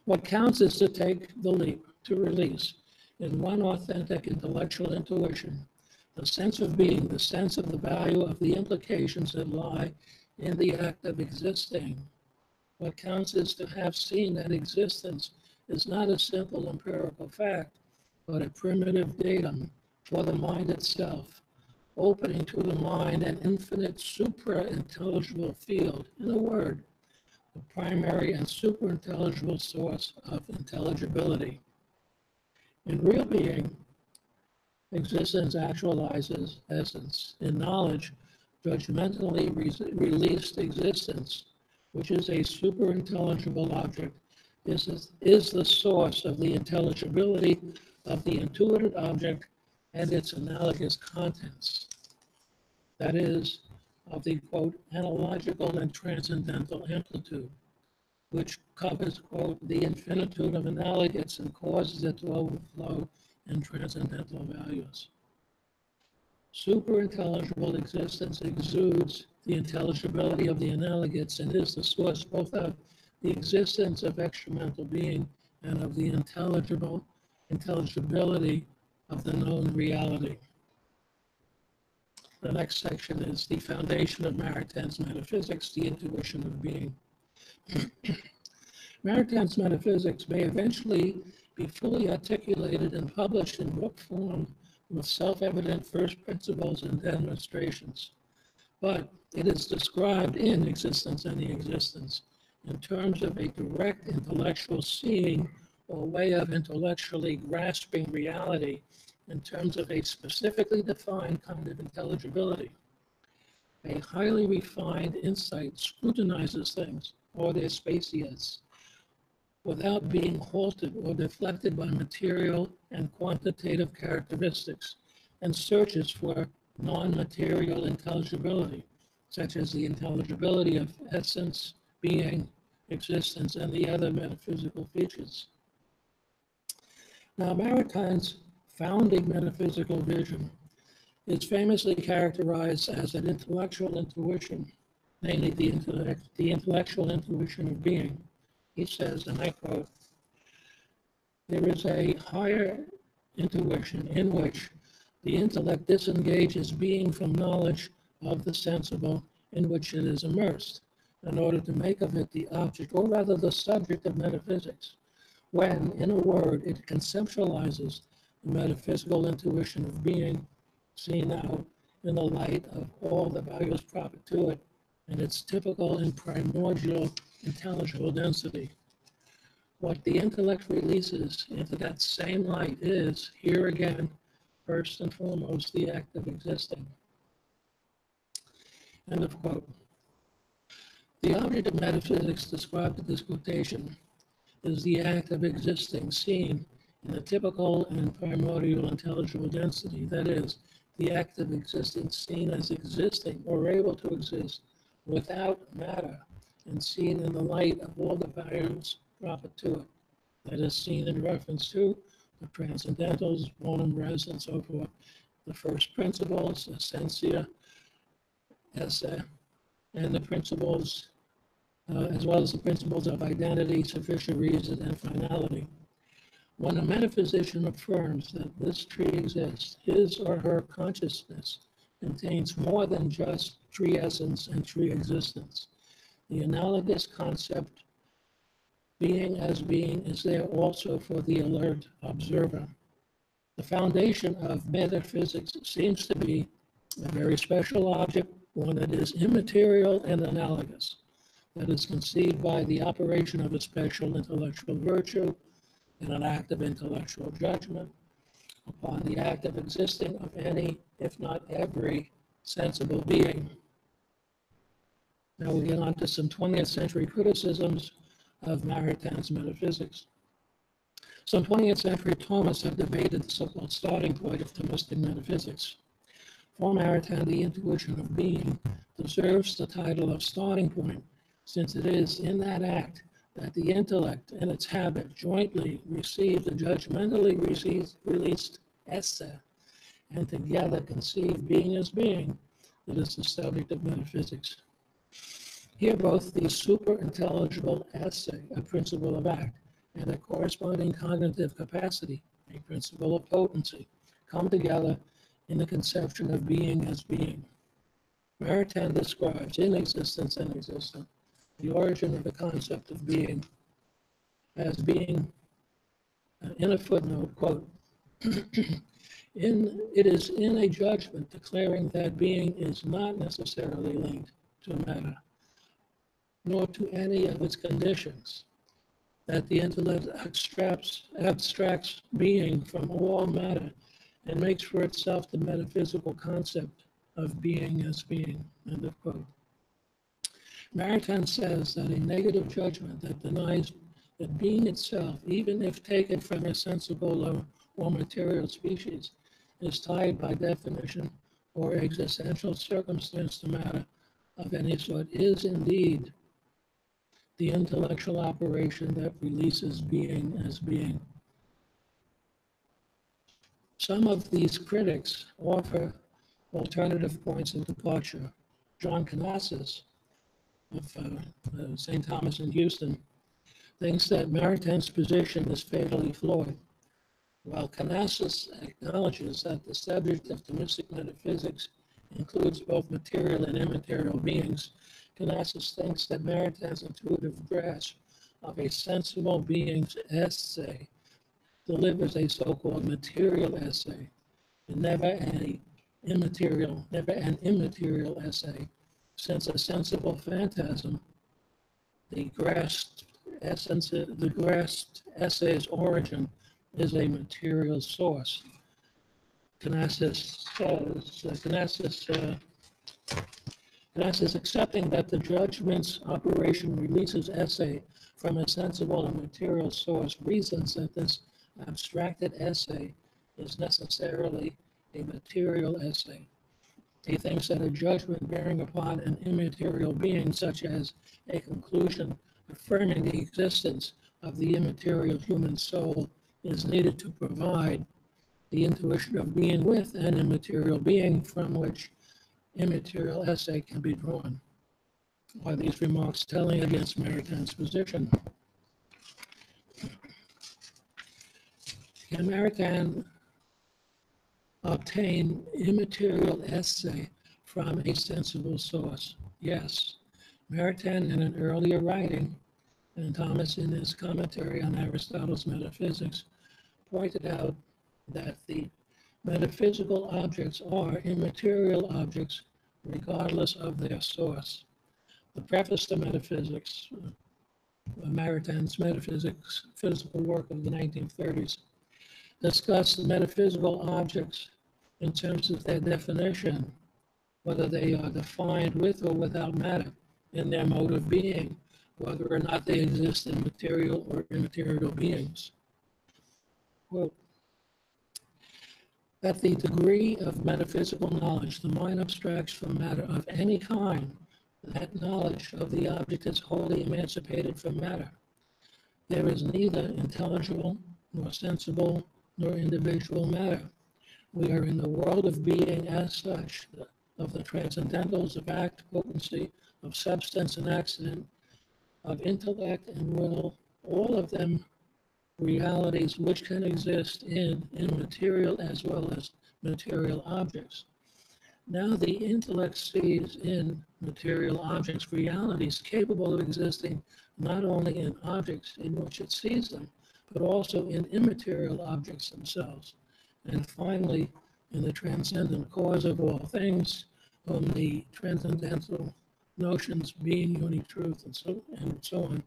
"What counts is to take the leap, to release, in one authentic intellectual intuition, the sense of being, the sense of the value of the implications that lie in the act of existing. What counts is to have seen that existence is not a simple empirical fact, but a primitive datum for the mind itself, opening to the mind an infinite supra-intelligible field, in a word, the primary and superintelligible source of intelligibility. In real being, existence actualizes essence. In knowledge, judgmentally released existence, which is a superintelligible object, is the source of the intelligibility of the intuited object and its analogous contents. That is, of the, quote, analogical and transcendental amplitude, which covers, quote, the infinitude of analogates and causes it to overflow in transcendental values. Superintelligible existence exudes the intelligibility of the analogates and is the source both of the existence of extramental being and of the intelligibility of the known reality." The next section is the foundation of Maritain's metaphysics, the intuition of being. Maritain's metaphysics may eventually be fully articulated and published in book form with self-evident first principles and demonstrations, but it is described in Existence and the Existence in terms of a direct intellectual seeing or way of intellectually grasping reality in terms of a specifically defined kind of intelligibility. A highly refined insight scrutinizes things, or their spacious, without being halted or deflected by material and quantitative characteristics, and searches for non-material intelligibility, such as the intelligibility of essence, being, existence, and the other metaphysical features. Now, Maritain's founding metaphysical vision is famously characterized as an intellectual intuition, namely the intellectual intuition of being. He says, and I quote, "There is a higher intuition in which the intellect disengages being from knowledge of the sensible in which it is immersed, in order to make of it the object, or rather the subject of metaphysics, when, in a word, it conceptualizes the metaphysical intuition of being, seen out in the light of all the values proper to it, and its typical and primordial intelligible density. What the intellect releases into that same light is, here again, first and foremost, the act of existing." End of quote. The object of metaphysics described in this quotation is the act of existing, seen in the typical and primordial intelligible density, that is, the act of existence seen as existing or able to exist without matter and seen in the light of all the values proper to it, that is, seen in reference to the transcendentals, bonum res, and so forth, the first principles, essentia, esse, and the principles, as well as the principles of identity, sufficient reason, and finality. When a metaphysician affirms that this tree exists, his or her consciousness contains more than just tree essence and tree existence. The analogous concept, being as being, is there also for the alert observer. The foundation of metaphysics seems to be a very special object, one that is immaterial and analogous, that is conceived by the operation of a special intellectual virtue in an act of intellectual judgment upon the act of existing of any, if not every, sensible being. Now we get on to some 20th century criticisms of Maritain's metaphysics. Some 20th century Thomists have debated the so-called starting point of Thomistic metaphysics. For Maritain, the intuition of being deserves the title of starting point, since it is in that act that the intellect and its habit jointly receive the judgmentally released esse, and together conceive being as being that is the subject of metaphysics. Here both the super-intelligible esse, a principle of act, and a corresponding cognitive capacity, a principle of potency, come together in the conception of being as being. Maritain describes in existence and existent the origin of the concept of being as being, in a footnote, quote, it is in a judgment declaring that being is not necessarily linked to matter, nor to any of its conditions, that the intellect abstracts being from all matter and makes for itself the metaphysical concept of being as being, end of quote. Maritain says that a negative judgment that denies that being itself, even if taken from a sensible or material species, is tied by definition or existential circumstance to matter of any sort, is indeed the intellectual operation that releases being as being. Some of these critics offer alternative points of departure. John Canassis of St. Thomas in Houston thinks that Maritain's position is fatally flawed. While Canassis acknowledges that the subject of Thomistic metaphysics includes both material and immaterial beings, Canassis thinks that Maritain's intuitive grasp of a sensible being's esse delivers a so-called material esse, and never an immaterial esse, since a sensible phantasm, the grasped esse's origin is a material source. Canassis accepting that the judgment's operation releases esse from a sensible and material source reasons that this abstracted esse is necessarily a material esse. He thinks that a judgment bearing upon an immaterial being, such as a conclusion affirming the existence of the immaterial human soul, is needed to provide the intuition of being with an immaterial being from which immaterial esse can be drawn. Are these remarks telling against Maritain's position? Can Maritain obtain immaterial esse from a sensible source? Yes. Maritain, in an earlier writing, and Thomas in his commentary on Aristotle's metaphysics, pointed out that the metaphysical objects are immaterial objects regardless of their source. The preface to metaphysics, Maritain's metaphysics, physical work of the 1930s, discussed the metaphysical objects in terms of their definition, whether they are defined with or without matter in their mode of being, whether or not they exist in material or immaterial beings. Quote, at the degree of metaphysical knowledge the mind abstracts from matter of any kind, that knowledge of the object is wholly emancipated from matter. There is neither intelligible, nor sensible, nor individual matter. We are in the world of being as such, of the transcendentals of act, potency, of substance and accident, of intellect and will, all of them realities which can exist in immaterial as well as material objects. Now the intellect sees in material objects realities capable of existing not only in objects in which it sees them, but also in immaterial objects themselves. And finally, in the transcendent cause of all things, whom the transcendental notions, being, unique truth, and so on,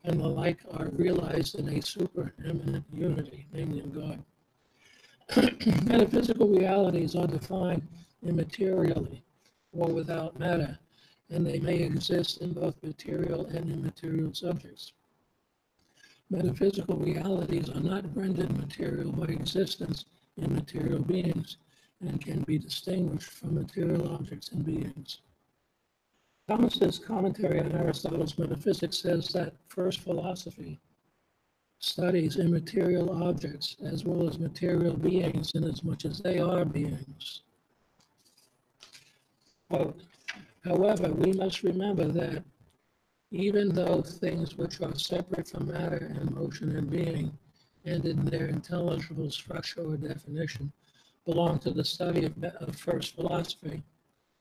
and the like are realized in a supereminent unity, namely in God. Metaphysical realities are defined immaterially, or without matter, and they may exist in both material and immaterial subjects. Metaphysical realities are not rendered material by existence in material beings and can be distinguished from material objects and beings. Thomas's commentary on Aristotle's metaphysics says that first philosophy studies immaterial objects as well as material beings inasmuch as they are beings. Quote, however, we must remember that even though things which are separate from matter and motion and being, and in their intelligible structure or definition, belong to the study of first philosophy,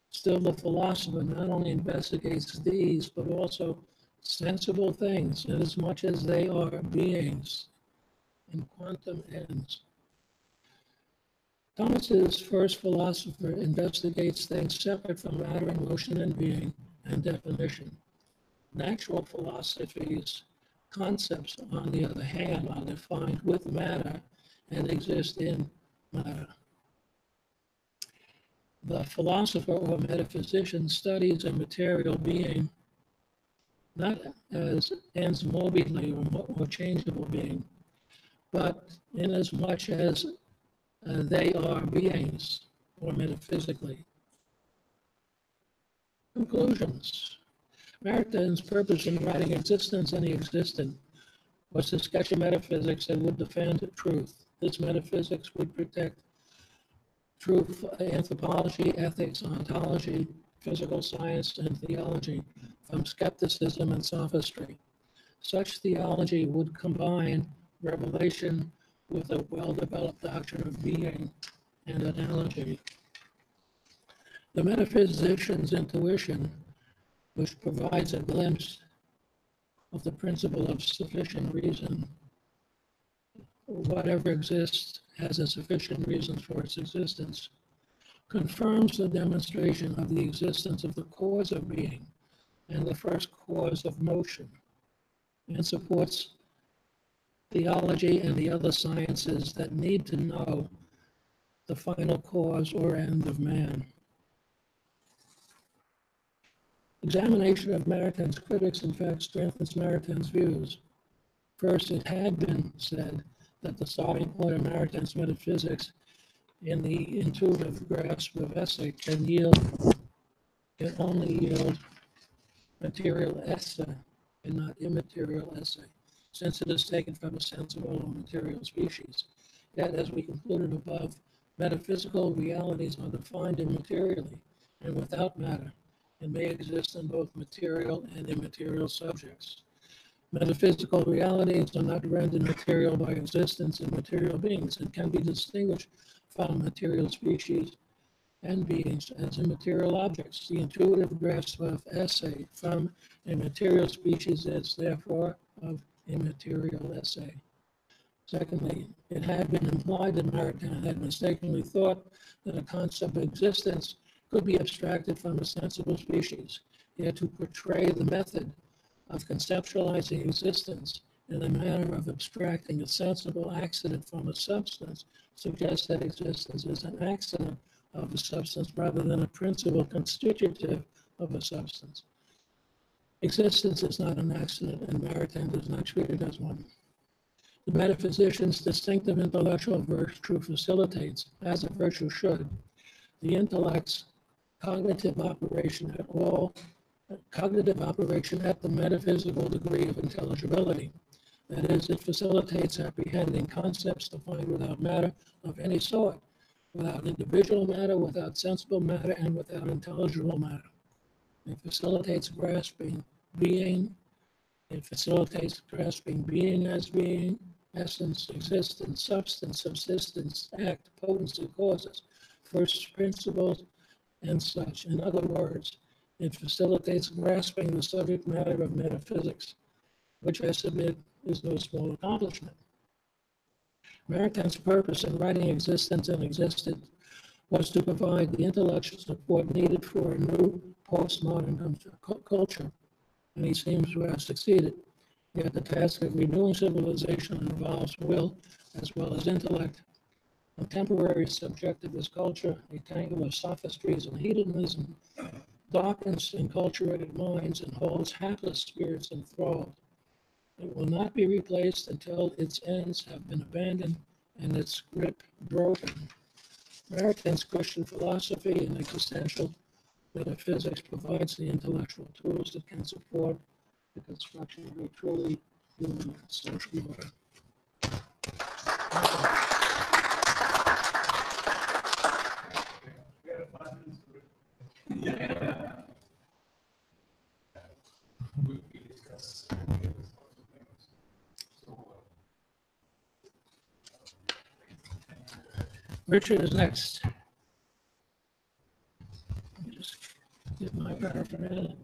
still the philosopher not only investigates these, but also sensible things, inasmuch as they are beings in quantum ends. Thomas's first philosopher investigates things separate from matter and motion and being and definition. Natural philosophy's concepts, on the other hand, are defined with matter and exist in matter. The philosopher or metaphysician studies a material being not as ens mobile or changeable being, but inasmuch as they are beings, or metaphysically. Conclusions. Maritain purpose in writing Existence and the Existent was to sketch a metaphysics that would defend truth. This metaphysics would protect truth, anthropology, ethics, ontology, physical science, and theology from skepticism and sophistry. Such theology would combine revelation with a well-developed doctrine of being and analogy. The metaphysician's intuition, which provides a glimpse of the principle of sufficient reason, whatever exists has a sufficient reason for its existence, confirms the demonstration of the existence of the cause of being and the first cause of motion, and supports theology and the other sciences that need to know the final cause or end of man. Examination of Maritain's critics, in fact, strengthens Maritain's views. First, it had been said that the starting point of Maritain's metaphysics in the intuitive grasp of esse can only yield material esse and not immaterial esse, since it is taken from a sensible or material species. Yet, as we concluded above, metaphysical realities are defined immaterially and without matter, and may exist in both material and immaterial subjects. Metaphysical realities are not rendered material by existence in material beings and can be distinguished from material species and beings as immaterial objects. The intuitive grasp of esse from a material species is therefore of immaterial esse. Secondly, it had been implied that Maritain had mistakenly thought that a concept of existence could be abstracted from a sensible species. Yet to portray the method of conceptualizing existence in the manner of abstracting a sensible accident from a substance suggests that existence is an accident of a substance rather than a principle constitutive of a substance. Existence is not an accident, and Maritain does not treat it as one. The metaphysician's distinctive intellectual virtue facilitates, as a virtue should, the intellect's cognitive operation at the metaphysical degree of intelligibility. That is, it facilitates apprehending concepts defined without matter of any sort, without individual matter, without sensible matter, and without intelligible matter. It facilitates grasping being. It facilitates grasping being as being, essence, existence, substance, subsistence, act, potency, causes, first principles, and such. In other words, it facilitates grasping the subject matter of metaphysics, which I submit is no small accomplishment. Maritain's purpose in writing Existence and Existed was to provide the intellectual support needed for a new postmodern culture, and he seems to have succeeded. Yet the task of renewing civilization involves will as well as intellect, Contemporary subjectivist culture, a tangle of sophistries and hedonism, darkens enculturated minds and holds hapless spirits enthralled. It will not be replaced until its ends have been abandoned and its grip broken. Maritain Christian philosophy and existential metaphysics provides the intellectual tools that can support the construction of a truly human social order. Richard is next. Let me just get my paraphernalia.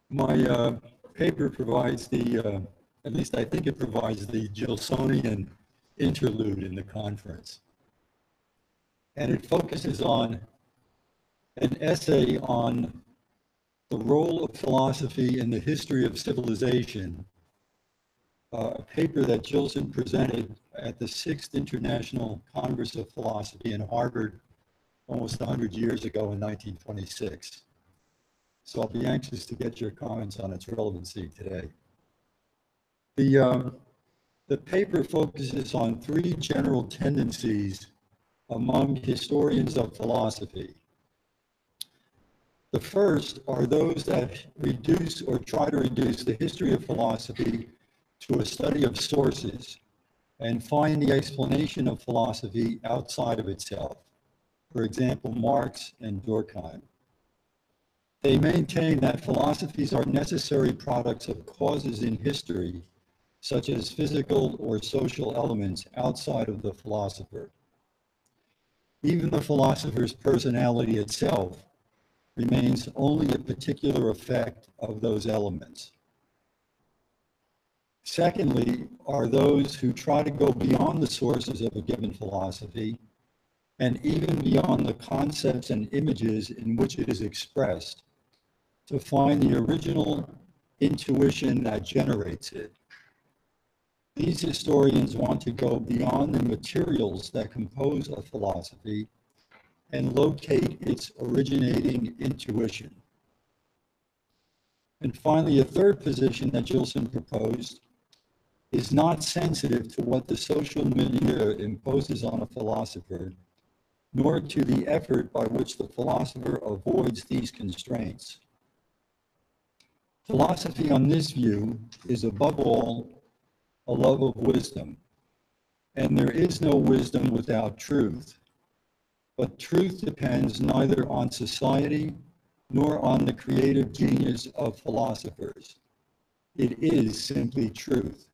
My paper provides the, at least I think it provides the Gilsonian interlude in the conference. And it focuses on an essay on the role of philosophy in the history of civilization, a paper that Gilson presented at the 6th International Congress of Philosophy in Harvard almost 100 years ago in 1926. So I'll be anxious to get your comments on its relevancy today. The paper focuses on 3 general tendencies among historians of philosophy. The first are those that reduce or try to reduce the history of philosophy to a study of sources and find the explanation of philosophy outside of itself. For example, Marx and Durkheim. They maintain that philosophies are necessary products of causes in history, such as physical or social elements outside of the philosopher. Even the philosopher's personality itself remains only a particular effect of those elements. Secondly, are those who try to go beyond the sources of a given philosophy and even beyond the concepts and images in which it is expressed to find the original intuition that generates it. These historians want to go beyond the materials that compose a philosophy and locate its originating intuition. And finally, a third position that Gilson proposed is not sensitive to what the social milieu imposes on a philosopher, nor to the effort by which the philosopher avoids these constraints. Philosophy on this view is above all a love of wisdom, and there is no wisdom without truth. But truth depends neither on society nor on the creative genius of philosophers. It is simply truth.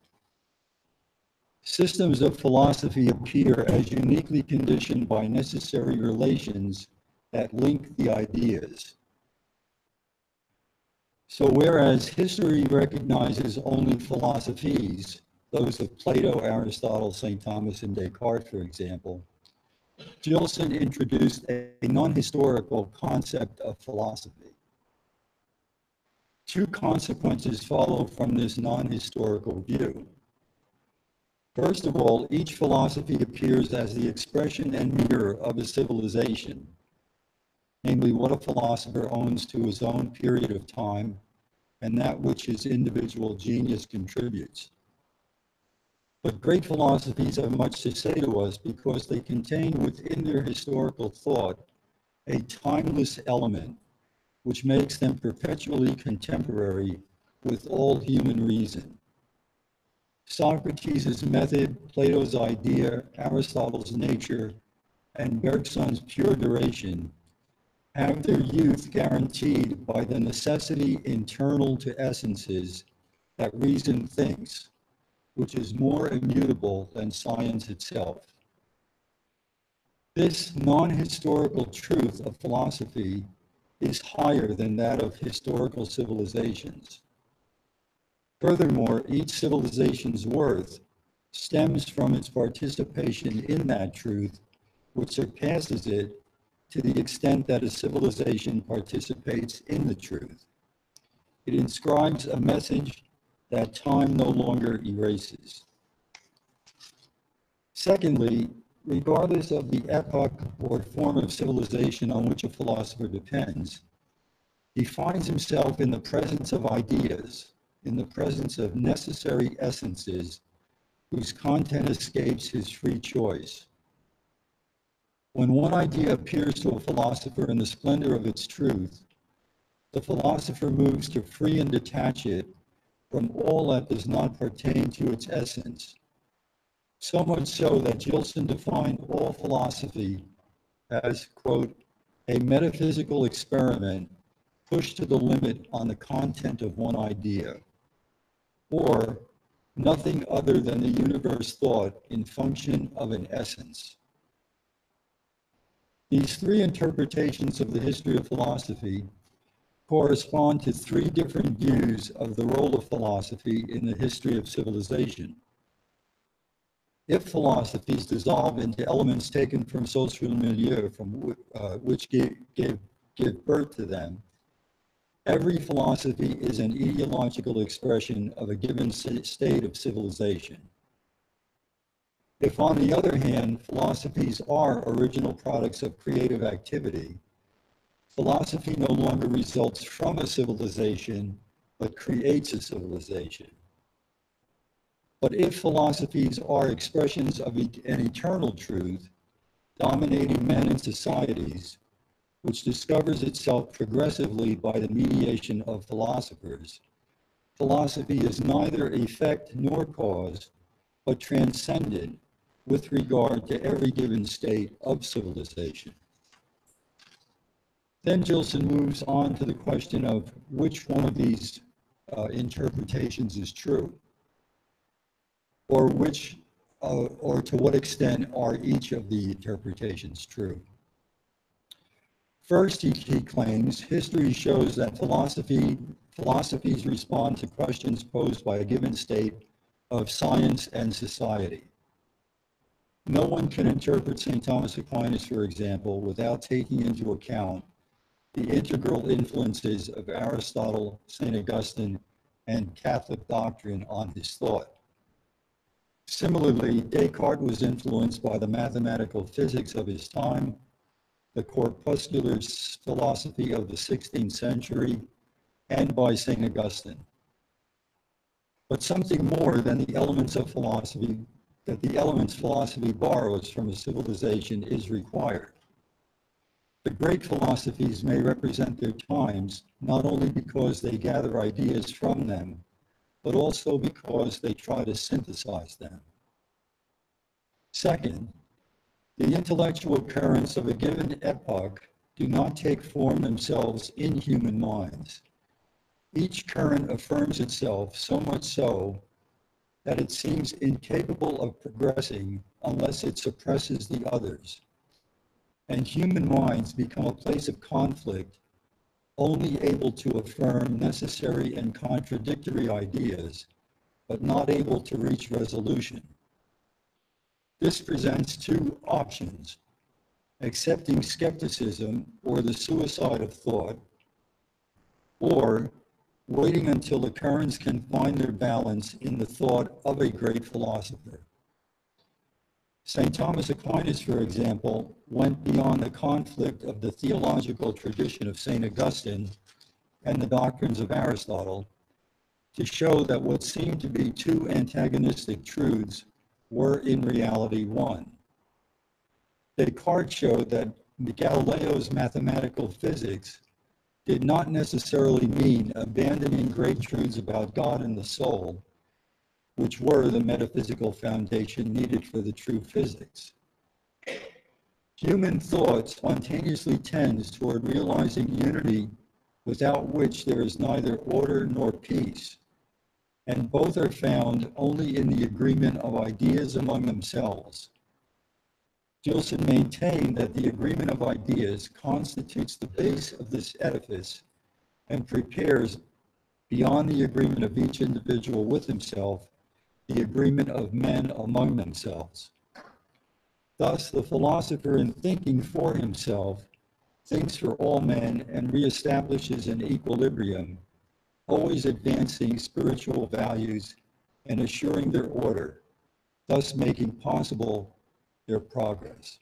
Systems of philosophy appear as uniquely conditioned by necessary relations that link the ideas. So whereas history recognizes only philosophies, those of Plato, Aristotle, St. Thomas, and Descartes, for example, Gilson introduced a non-historical concept of philosophy. 2 consequences follow from this non-historical view. First of all, each philosophy appears as the expression and mirror of a civilization, namely what a philosopher owns to his own period of time and that which his individual genius contributes. But great philosophies have much to say to us because they contain within their historical thought a timeless element which makes them perpetually contemporary with all human reason. Socrates' method, Plato's idea, Aristotle's nature, and Bergson's pure duration have their youth guaranteed by the necessity internal to essences that reason thinks, which is more immutable than science itself. This non-historical truth of philosophy is higher than that of historical civilizations. Furthermore, each civilization's worth stems from its participation in that truth which surpasses it to the extent that a civilization participates in the truth. It inscribes a message that time no longer erases. Secondly, regardless of the epoch or form of civilization on which a philosopher depends, he finds himself in the presence of ideas, in the presence of necessary essences whose content escapes his free choice. When one idea appears to a philosopher in the splendor of its truth, the philosopher moves to free and detach it from all that does not pertain to its essence, so much so that Gilson defined all philosophy as, quote, a metaphysical experiment pushed to the limit on the content of one idea, or nothing other than the universe thought in function of an essence. These three interpretations of the history of philosophy correspond to three different views of the role of philosophy in the history of civilization. If philosophies dissolve into elements taken from social milieu which give birth to them, every philosophy is an ideological expression of a given state of civilization. If, on the other hand, philosophies are original products of creative activity, philosophy no longer results from a civilization, but creates a civilization. But if philosophies are expressions of an eternal truth dominating men and societies, which discovers itself progressively by the mediation of philosophers, philosophy is neither effect nor cause, but transcendent with regard to every given state of civilization. Then Gilson moves on to the question of which one of these interpretations is true, or to what extent are each of the interpretations true. First, he claims, history shows that philosophies respond to questions posed by a given state of science and society. No one can interpret St. Thomas Aquinas, for example, without taking into account the integral influences of Aristotle, St. Augustine, and Catholic doctrine on his thought. Similarly, Descartes was influenced by the mathematical physics of his time, the corpuscular philosophy of the 16th century, and by St. Augustine. But something more than the elements of philosophy, that the elements philosophy borrows from a civilization is required. The great philosophies may represent their times not only because they gather ideas from them, but also because they try to synthesize them. Second, the intellectual currents of a given epoch do not take form themselves in human minds. Each current affirms itself so much so that it seems incapable of progressing unless it suppresses the others. And human minds become a place of conflict, only able to affirm necessary and contradictory ideas, but not able to reach resolution. This presents two options: accepting skepticism or the suicide of thought, or waiting until the currents can find their balance in the thought of a great philosopher. St. Thomas Aquinas, for example, went beyond the conflict of the theological tradition of St. Augustine and the doctrines of Aristotle to show that what seemed to be two antagonistic truths were in reality one. Descartes showed that Galileo's mathematical physics did not necessarily mean abandoning great truths about God and the soul, which were the metaphysical foundation needed for the true physics. Human thought spontaneously tends toward realizing unity without which there is neither order nor peace, and both are found only in the agreement of ideas among themselves. Gilson maintained that the agreement of ideas constitutes the base of this edifice and prepares, beyond the agreement of each individual with himself, the agreement of men among themselves. Thus, the philosopher, in thinking for himself, thinks for all men and reestablishes an equilibrium, always advancing spiritual values and assuring their order, thus making possible their progress.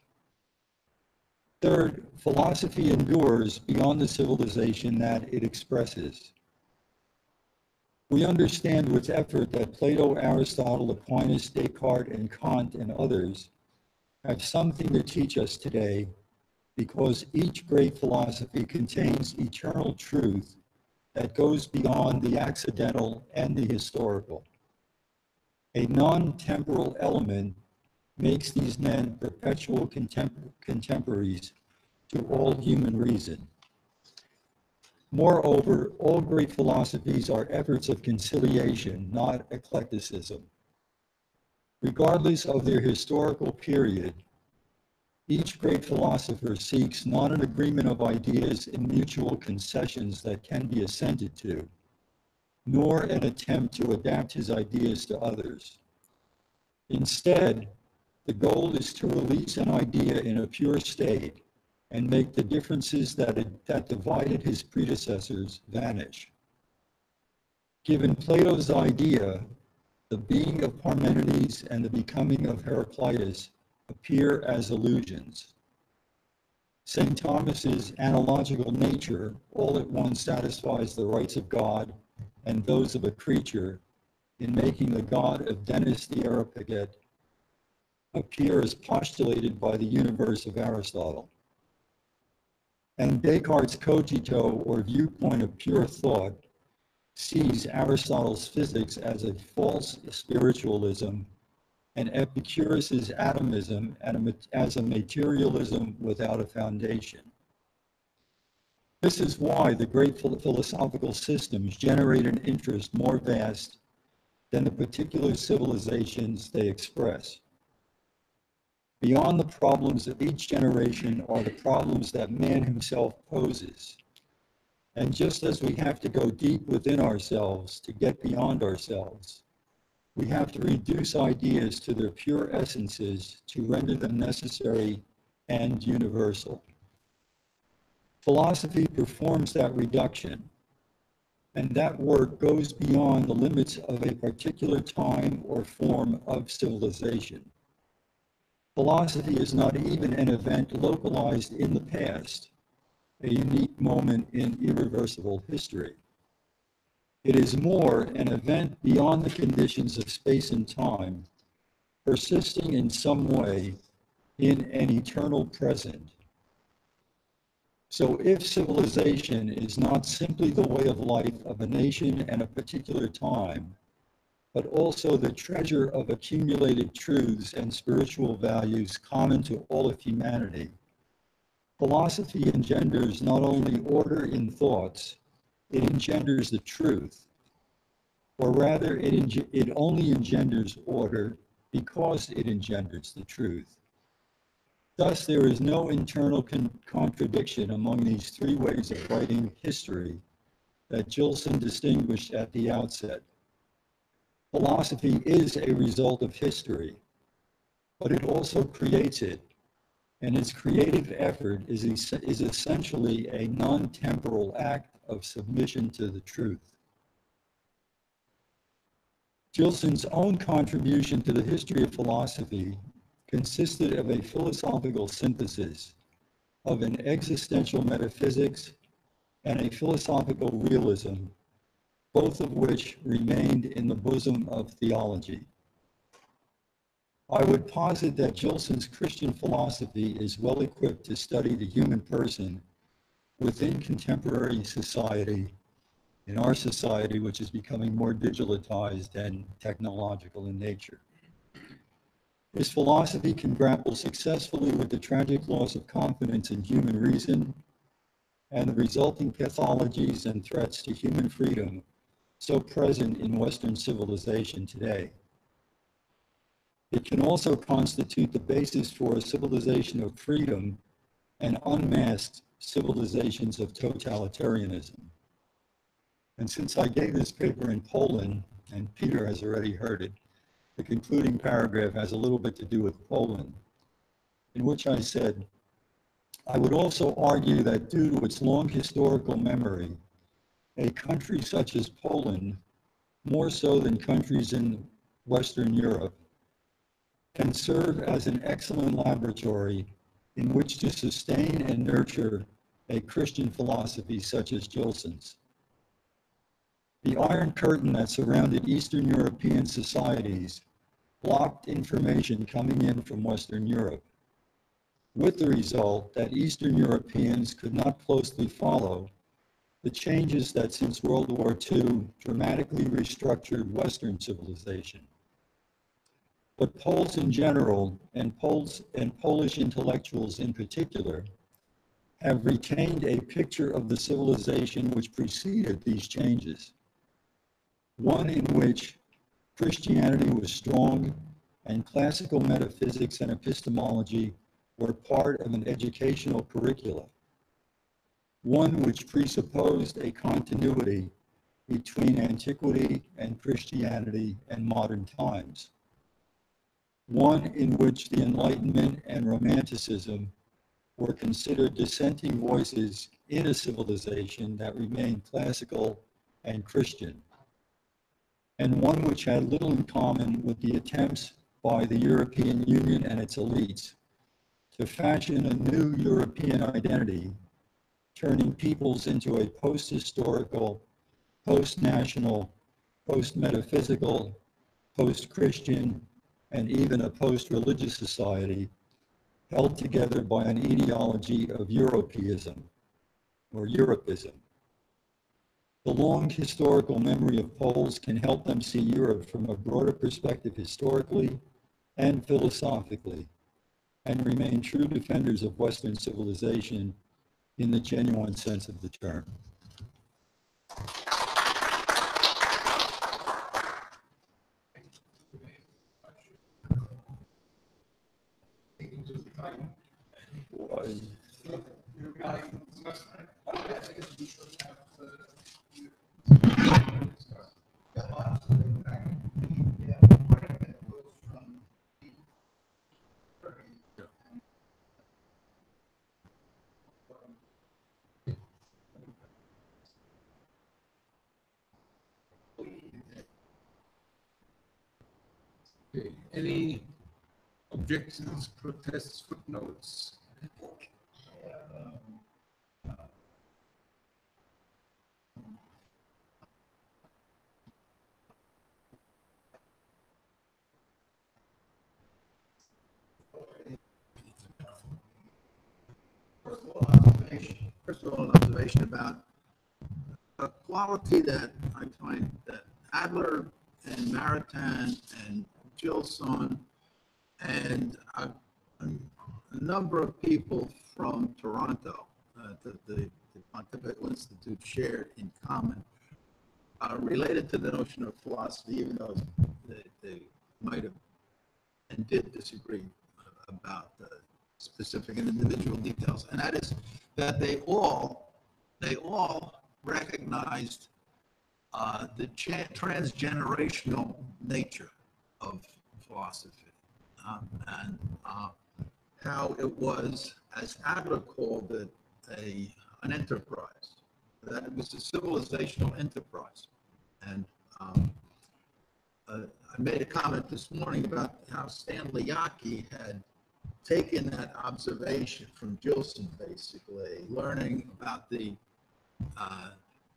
Third, philosophy endures beyond the civilization that it expresses. We understand with effort that Plato, Aristotle, Aquinas, Descartes, and Kant, and others have something to teach us today, because each great philosophy contains eternal truth that goes beyond the accidental and the historical. A non-temporal element makes these men perpetual contemporaries to all human reason. Moreover, all great philosophies are efforts of conciliation, not eclecticism. Regardless of their historical period, each great philosopher seeks not an agreement of ideas in mutual concessions that can be assented to, nor an attempt to adapt his ideas to others. Instead, the goal is to release an idea in a pure state and make the differences that divided his predecessors vanish. Given Plato's idea, the being of Parmenides and the becoming of Heraclitus appear as illusions. St. Thomas's analogical nature all at once satisfies the rights of God and those of a creature in making the God of Denis the Areopagite appear as postulated by the universe of Aristotle. And Descartes' cogito, or viewpoint of pure thought, sees Aristotle's physics as a false spiritualism and Epicurus's atomism as a materialism without a foundation. This is why the great philosophical systems generate an interest more vast than the particular civilizations they express. Beyond the problems of each generation are the problems that man himself poses. And just as we have to go deep within ourselves to get beyond ourselves, we have to reduce ideas to their pure essences to render them necessary and universal. Philosophy performs that reduction, and that work goes beyond the limits of a particular time or form of civilization. Philosophy is not even an event localized in the past, a unique moment in irreversible history. It is more an event beyond the conditions of space and time, persisting in some way in an eternal present. So if civilization is not simply the way of life of a nation and a particular time, but also the treasure of accumulated truths and spiritual values common to all of humanity, philosophy engenders not only order in thoughts, it engenders the truth. Or rather, it only engenders order because it engenders the truth. Thus, there is no internal contradiction among these three ways of writing history that Gilson distinguished at the outset. Philosophy is a result of history, but it also creates it, and its creative effort is essentially a non-temporal act of submission to the truth. Gilson's own contribution to the history of philosophy consisted of a philosophical synthesis of an existential metaphysics and a philosophical realism, both of which remained in the bosom of theology. I would posit that Gilson's Christian philosophy is well equipped to study the human person within contemporary society, in our society, which is becoming more digitalized and technological in nature. His philosophy can grapple successfully with the tragic loss of confidence in human reason and the resulting pathologies and threats to human freedom so present in Western civilization today. It can also constitute the basis for a civilization of freedom and unmasked civilizations of totalitarianism. And since I gave this paper in Poland, and Peter has already heard it, the concluding paragraph has a little bit to do with Poland. in which I said, I would also argue that due to its long historical memory, a country such as Poland, more so than countries in Western Europe, can serve as an excellent laboratory in which to sustain and nurture a Christian philosophy such as Gilson's. The Iron Curtain that surrounded Eastern European societies blocked information coming in from Western Europe, with the result that Eastern Europeans could not closely follow the changes that since World War II dramatically restructured Western civilization. But Poles in general, and Polish intellectuals in particular, have retained a picture of the civilization which preceded these changes, one in which Christianity was strong and classical metaphysics and epistemology were part of an educational curricula, one which presupposed a continuity between antiquity and Christianity and modern times, one in which the Enlightenment and Romanticism were considered dissenting voices in a civilization that remained classical and Christian, and one which had little in common with the attempts by the European Union and its elites to fashion a new European identity, turning peoples into a post-historical, post-national, post-metaphysical, post-Christian, and even a post-religious society held together by an ideology of Europeism or Europism. The long historical memory of Poles can help them see Europe from a broader perspective historically and philosophically, and remain true defenders of Western civilization in the genuine sense of the term. Okay. Any objections, protests, footnotes? First of all, an observation about a quality that I find that Adler and Maritain and Gilson and a number of people from Toronto, the Pontifical Institute shared in common, related to the notion of philosophy, even though they might have and did disagree about specific and individual details, and that is that they all recognized the transgenerational nature of philosophy, and how it was, as Adler called it, an enterprise, that it was a civilizational enterprise. And I made a comment this morning about how Stanley Yaki had taken that observation from Gilson, basically, learning about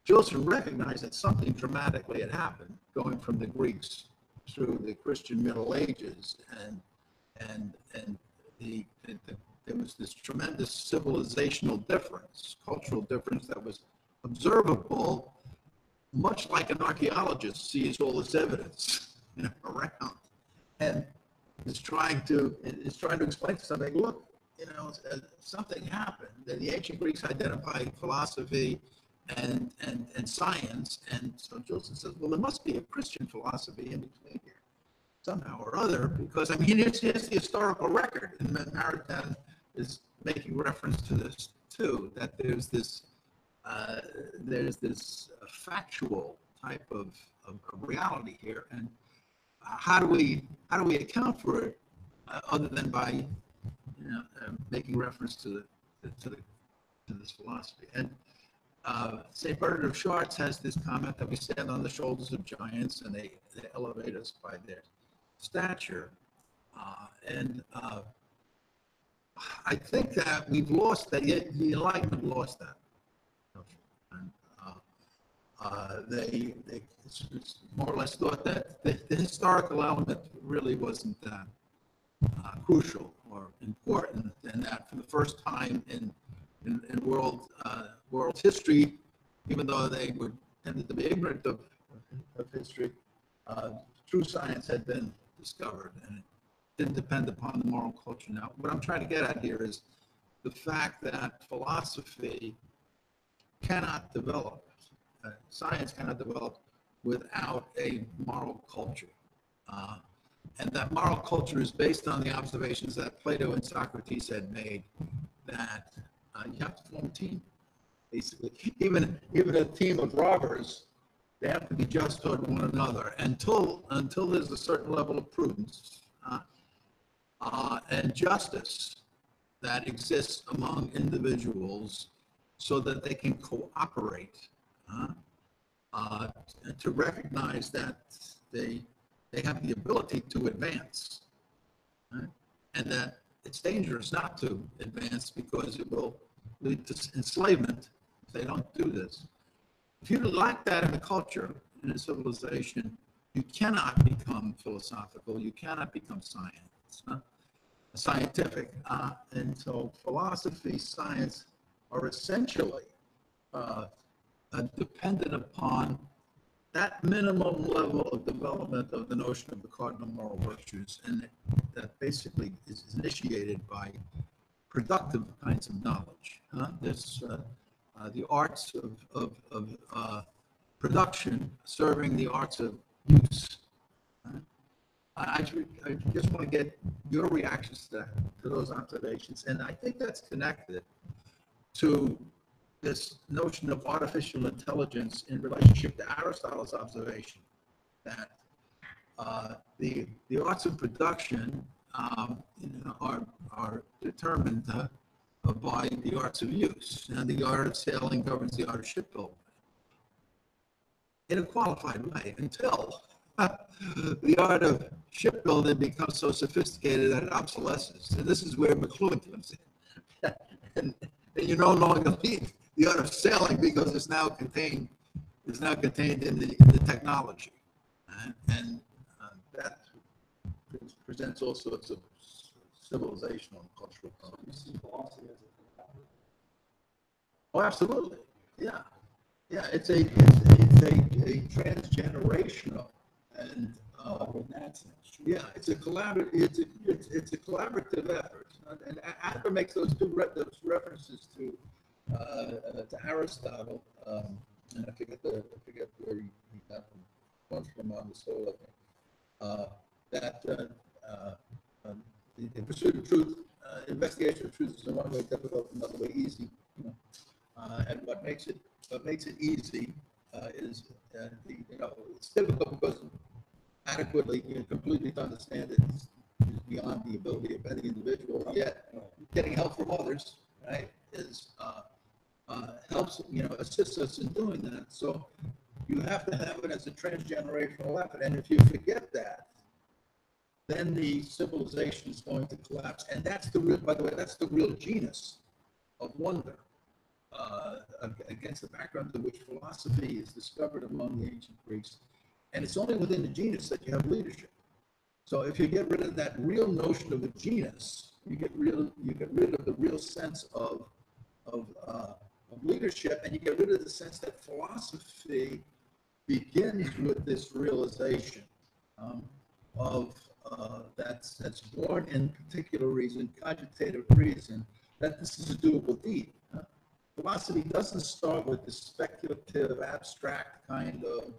Gilson recognized that something dramatically had happened, going from the Greeks through the Christian Middle Ages, and there was this tremendous civilizational difference, cultural difference that was observable, much like an archaeologist sees all this evidence around, and is trying to explain to somebody, look, something happened. The ancient Greeks identified philosophy and science, and so Gilson says, well, there must be a Christian philosophy in between here, somehow or other, because it's the historical record, and Maritain is making reference to this too, that there's this factual type of reality here, and how do we account for it other than by making reference to this philosophy. And St. Bernard of Chartres has this comment that we stand on the shoulders of giants and they elevate us by their stature. I think that we've lost that. The Enlightenment lost that. They more or less thought that the historical element really wasn't that crucial or important, and that for the first time in world history, even though they were tended to be ignorant of history, true science had been discovered, and it didn't depend upon the moral culture. Now, what I'm trying to get at here is the fact that philosophy cannot develop, science cannot develop without a moral culture. And that moral culture is based on the observations that Plato and Socrates had made, that you have to form a team, basically. Even a team of robbers, they have to be just toward one another until there's a certain level of prudence and justice that exists among individuals so that they can cooperate, to recognize that they have the ability to advance, right? And that it's dangerous not to advance because it will lead to enslavement if they don't do this. If you lack that in a culture, in a civilization, you cannot become philosophical, you cannot become scientific. And so philosophy, science are essentially dependent upon that minimum level of development of the notion of the cardinal moral virtues, and that basically is initiated by productive kinds of knowledge. There's the arts of production serving the arts of use. I just want to get your reactions to those observations, and I think that's connected to this notion of artificial intelligence in relationship to Aristotle's observation that the arts of production are determined by the arts of use, and the art of sailing governs the art of shipbuilding in a qualified way until the art of shipbuilding becomes so sophisticated that it obsolesces. And this is where McLuhan comes in. and you no longer need the art of sailing because it's now contained in the technology, and that presents all sorts of civilizational and cultural problems. Oh, absolutely, yeah. It's a transgenerational, and it's a collaborative effort. And Adler makes those references to Aristotle, and I forget where he got them. One from on the soul, I think. The pursuit of truth, investigation of truth is in one way difficult, another way easy. And what makes it easy is it's difficult because adequately, completely to understand it is beyond the ability of any individual. Yet, getting help from others, right, is helps, assists us in doing that. So you have to have it as a transgenerational effort. And if you forget that, then the civilization is going to collapse. And that's the real, by the way, that's the real genus of wonder, against the background to which philosophy is discovered among the ancient Greeks. And it's only within the genus that you have leadership. So if you get rid of that real notion of a genus, you get rid of the real sense of leadership, and you get rid of the sense that philosophy begins with this realization that's born in particular reason, cogitative reason, that this is a doable deed. Philosophy doesn't start with the speculative, abstract kind of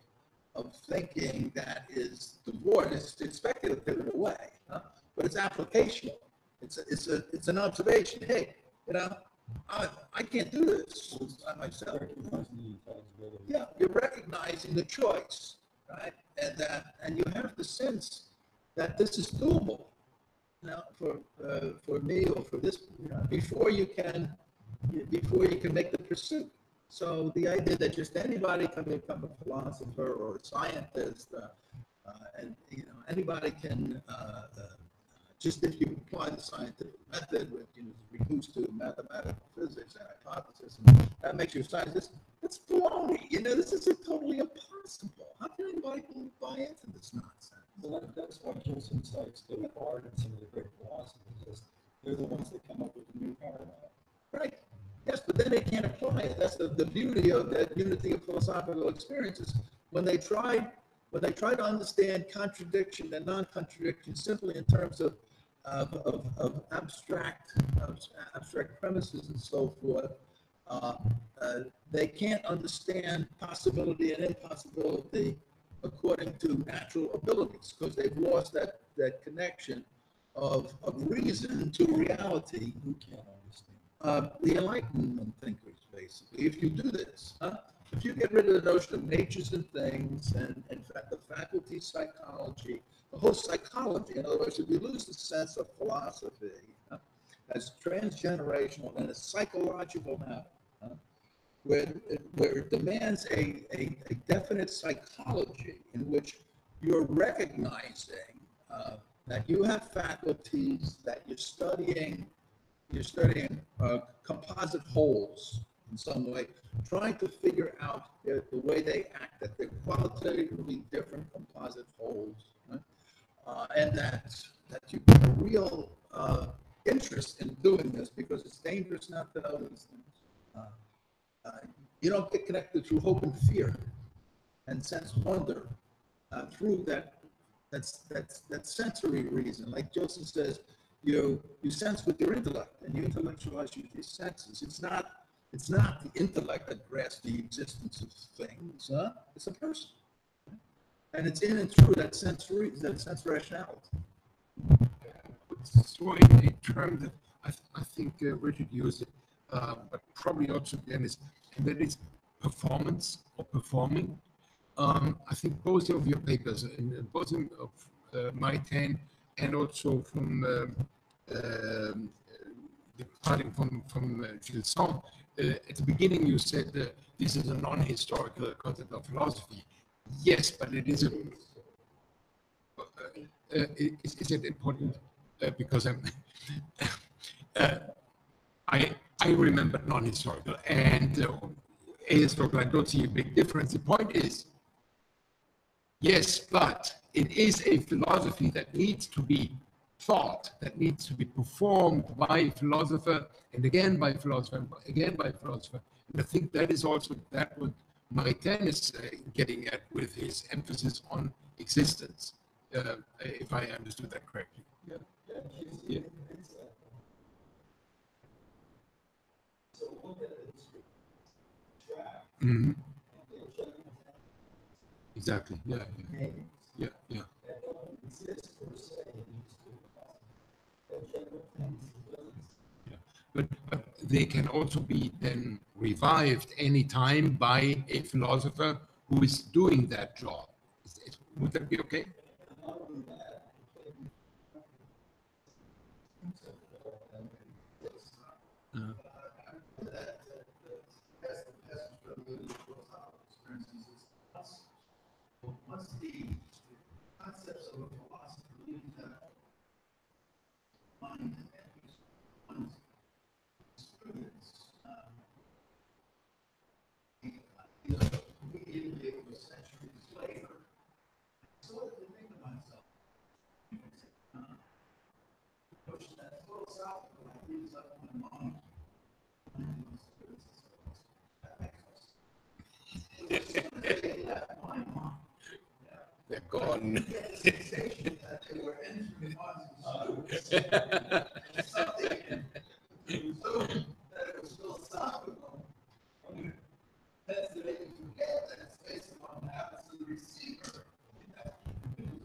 thinking that is devoid. It's speculative in a way, but it's applicational. It's an observation. Hey, I can't do this by myself. Yeah, you're recognizing the choice, right? And you have the sense that this is doable. Now, for me or for this, before you can make the pursuit. So the idea that just anybody can become a philosopher or a scientist, and anybody can just if you apply the scientific method, which is reduced to mathematical physics and hypothesis, and that makes you a scientist. That's baloney. This is totally impossible. How can anybody buy into this nonsense? Well, that's why Joseph cites Descartes and some of the great philosophers. They're the ones that come up with the new paradigm. Right. Yes, but then they can't apply it. That's the beauty of that unity of philosophical experiences. When they try to understand contradiction and non-contradiction simply in terms of abstract premises and so forth, they can't understand possibility and impossibility according to natural abilities because they've lost that connection of reason to reality. Who can't understand? The Enlightenment thinkers, basically. If you do this, if you get rid of the notion of natures and things and in fact the faculty psychology, the whole psychology, in other words, if you lose the sense of philosophy as transgenerational and a psychological matter, where it demands a definite psychology in which you're recognizing that you have faculties, that you're studying composite wholes in some way, trying to figure out the way they act, that they're qualitatively different composite wholes, right? And that you get a real interest in doing this because it's dangerous not to know these things. You don't get connected through hope and fear and sense wonder through that sensory reason. Like Joseph says, you sense with your intellect and you intellectualize your senses. It's not the intellect that grasps the existence of things. It's a person, and it's in and through that sense rationality. So a term that I think Richard used it, but probably also again and that is performance or performing. I think both of your papers, and both of my 10 and also from departing from Gilson, at the beginning you said this is a non-historical concept of philosophy. Yes, but it is is it important? Because I remember non-historical and ahistorical. I don't see a big difference. The point is, yes, but it is a philosophy that needs to be thought, that needs to be performed by a philosopher, and again by a philosopher, and again by a philosopher. And I think that is also that what Maritain is getting at with his emphasis on existence, if I understood that correctly. Yeah. Yeah. Mm-hmm. Exactly. Yeah. Yeah. But they can also be then revived anytime by a philosopher who is doing that job. Would that be okay? Once the concepts of a philosopher leave that mind and one's experience, immediately it was centuries later. So what did I think of myself? Push that philosophical ideas up in my mind. They're gone. That's the way you forget that it's based upon what happens to the receiver.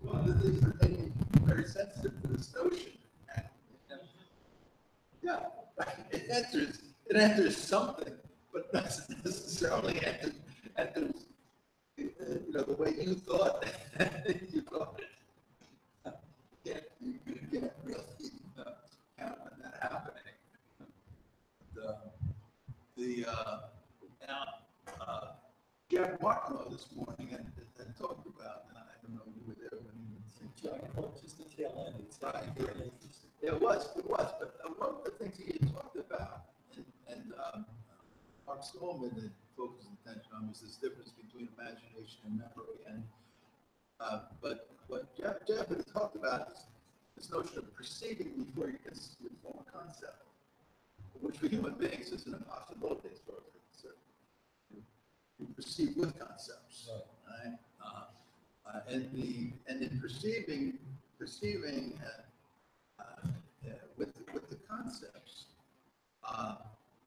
One of the things that made me very sensitive to this notion. Yeah, it enters something, but doesn't necessarily enters the way you thought you thought it. Yeah, you can't really now, Jeff Martineau this morning and talked about, and I don't know if you were there when he was Just the tail end. It's right. It was, but one of the things he had talked about, and Mark Stallman had focused attention on, was this difference between imagination and memory. And but what Jeff had talked about is this notion of perceiving before you can form a concept, which for human beings is an impossibility as far as I'm concerned. You perceive with concepts, right? And in perceiving with the concepts,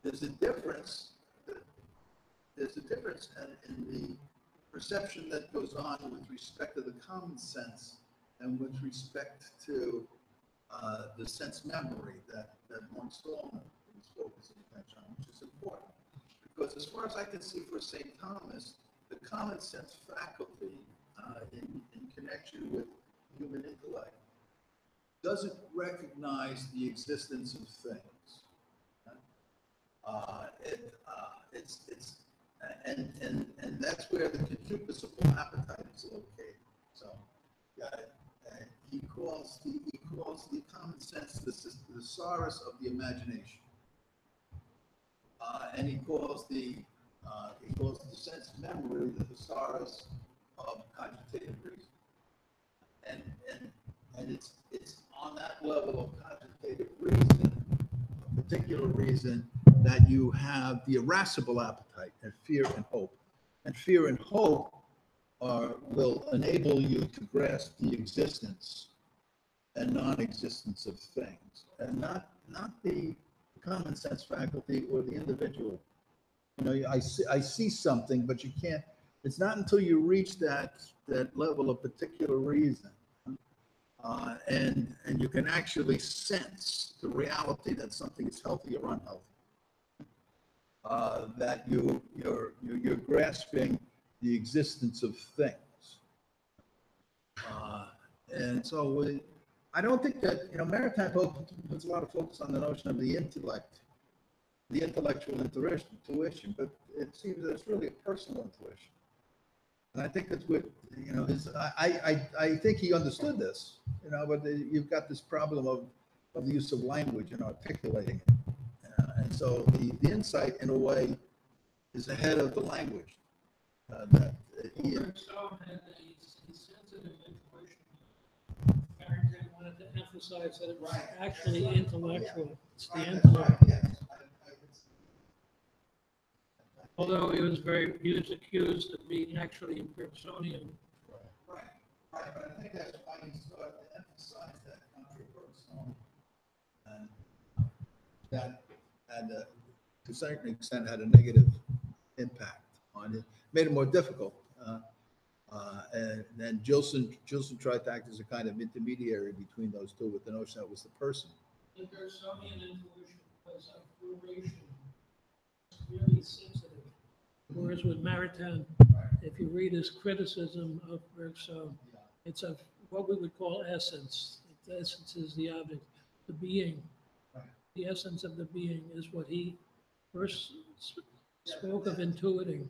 there's a difference. There's a difference in the perception that goes on with respect to the common sense and with respect to the sense memory that Mark Stallman is focusing attention on, which is important. Because as far as I can see for St. Thomas, the common sense faculty in connection with human intellect doesn't recognize the existence of things. And that's where the concupiscible appetite is located. So, he calls the common sense the thesaurus of the imagination, and he calls the sense memory the thesaurus of cogitative reason. And it's on that level of cogitative reason, a particular reason, that you have the irascible appetite and fear and hope. And fear and hope will enable you to grasp the existence and non-existence of things, and not the common sense faculty or the individual. You know, I see something, but you can't. It's not until you reach that level of particular reason, and you can actually sense the reality that something is healthy or unhealthy, that you're grasping the existence of things. And so I don't think that, maritime puts a lot of focus on the notion of the intellect, the intellectual intuition, but it seems that it's really a personal intuition. And I think that's what, I think he understood this, but you've got this problem of the use of language and articulating it. And so the insight, in a way, is ahead of the language. That he had a sensitive intuition. Farrington wanted to emphasize that it was actually intellectual. It's the intellect. Although he was accused of being actually impersonian. Right. But I think that's why he started to emphasize that controversial, and that had, to a certain extent, had a negative impact on it, made it more difficult. And then Gilson tried to act as a kind of intermediary between those two, with the notion that it was the person. The Bergsonian intuition was of duration, really sensitive. Whereas with Maritain, if you read his criticism of Bergson, it's of what we would call essence. The essence is the object, the being. The essence of the being is what he first spoke of intuiting,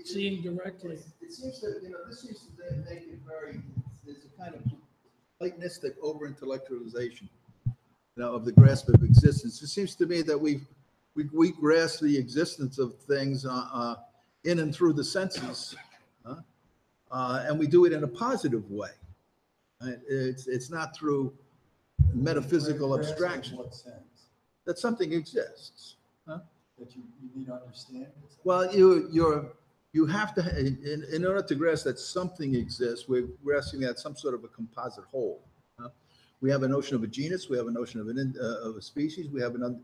seeing directly. It seems that, this seems to make it very, there's a kind of Platonistic over-intellectualization, of the grasp of existence. It seems to me that we grasp the existence of things in and through the senses, and we do it in a positive way. It's not through metaphysical abstraction. What sense? That something exists. That you need to understand? Well, you have to, in order to grasp that something exists, we're grasping at some sort of a composite whole. We have a notion of a genus, we have a notion of a species, we have a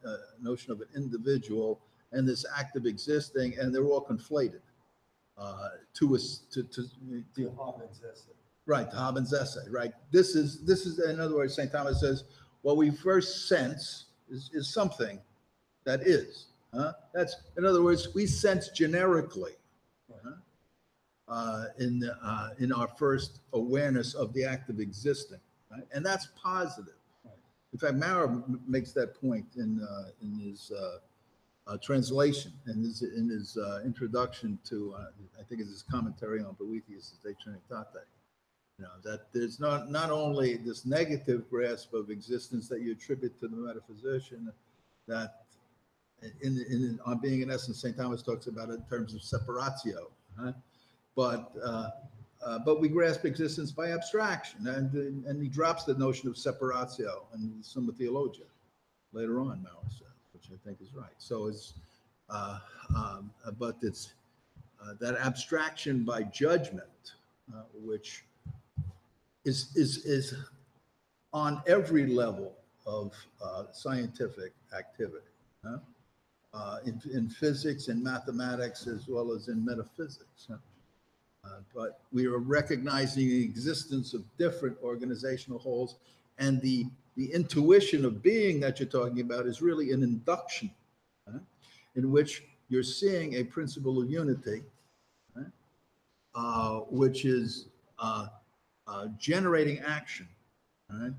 notion of an individual, and this act of existing, and they're all conflated to Hobbes' essay. Right, to Hobbes' essay, right? This is, in other words, St. Thomas says, what we first sense is something that is. That's, in other words, we sense generically in our first awareness of the act of existing, right? And that's positive. In fact, Maurer makes that point in his translation in his introduction to, I think it's his commentary on Boethius' De Trinitate. You know, that there's not only this negative grasp of existence that you attribute to the metaphysician, that on being in essence, St. Thomas talks about it in terms of separatio, huh? But we grasp existence by abstraction, and he drops the notion of separatio in Summa Theologia later on, Maurer says, which I think is right. So it's, but it's that abstraction by judgment, which is on every level of scientific activity, huh? In physics and mathematics as well as in metaphysics. Huh? But we are recognizing the existence of different organizational wholes, and the intuition of being that you're talking about is really an induction, huh? In which you're seeing a principle of unity, huh? Which is generating action, right?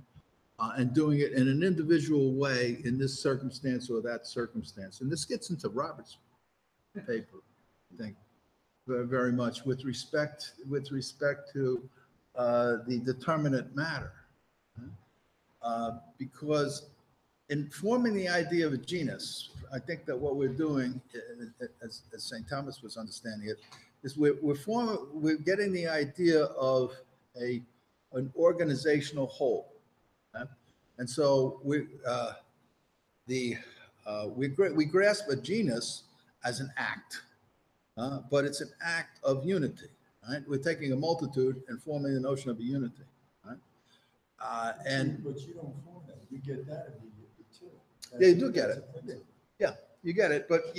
And doing it in an individual way in this circumstance or that circumstance. And this gets into Robert's paper, I think, very, very much with respect to the determinate matter, because in forming the idea of a genus, I think that what we're doing, as St. Thomas was understanding it, is we're getting the idea of an organizational whole. And so we grasp a genus as an act, but it's an act of unity. Right? We're taking a multitude and forming the notion of a unity. Right? But you don't form that. You get that immediately too. Yeah, you do get it. Yeah, you get it. But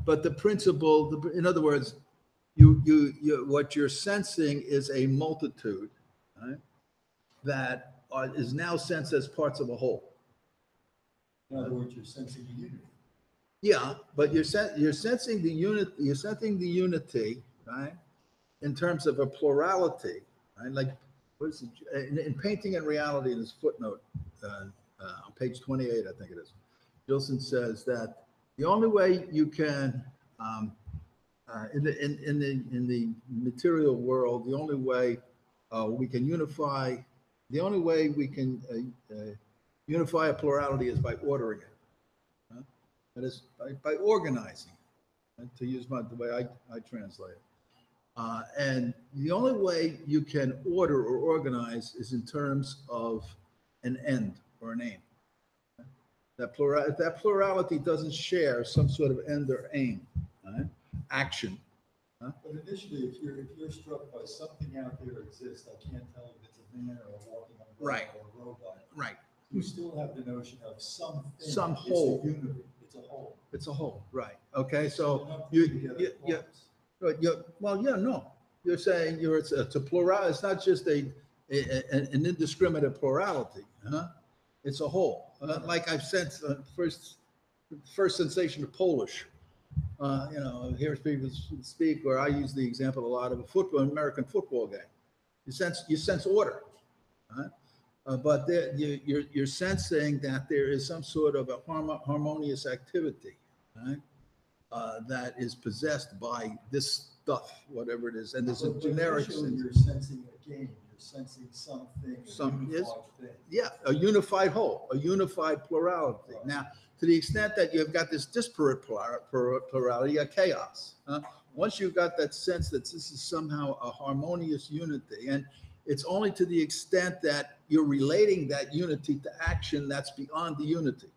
but the principle. In other words, what you're sensing is a multitude, right? That is now sensed as parts of a whole. In other words, you're sensing the unity. Yeah, but you're sensing the unity. You're sensing the unity, right? In terms of a plurality, right? Like what is it? In Painting and Reality, in his footnote on page 28, I think it is, Gilson says that the only way you can in the material world, the only way we can unify. The only way we can unify a plurality is by ordering it. That is by organizing, to use the way I translate it. And the only way you can order or organize is in terms of an end or an aim. If that plurality doesn't share some sort of end or aim, right? Action. But initially, if you're struck by something out there exists, I can't tell if it's a man or a walking umbrella Right. or a robot. Right. You still have the notion of something. Some It's whole. a unity. It's a whole. It's a whole. Right. Okay. Enough So to you put together yeah. parts. Well, yeah, no. You're saying it's a plural. It's not just an indiscriminate plurality. Huh? It's a whole. Like I've said, first sensation of Polish. Here's people speak, or I use the example a lot of American football game. You sense order, right? But you're sensing that there is some sort of a harmonious activity, right? That is possessed by this stuff, whatever it is, and there's a generic sense. You're sensing a game. You're sensing something. Yeah, a unified whole, a unified plurality. Right. Now, to the extent that you've got this disparate plurality, a chaos. Once you've got that sense that this is somehow a harmonious unity, and it's only to the extent that you're relating that unity to action that's beyond the unity.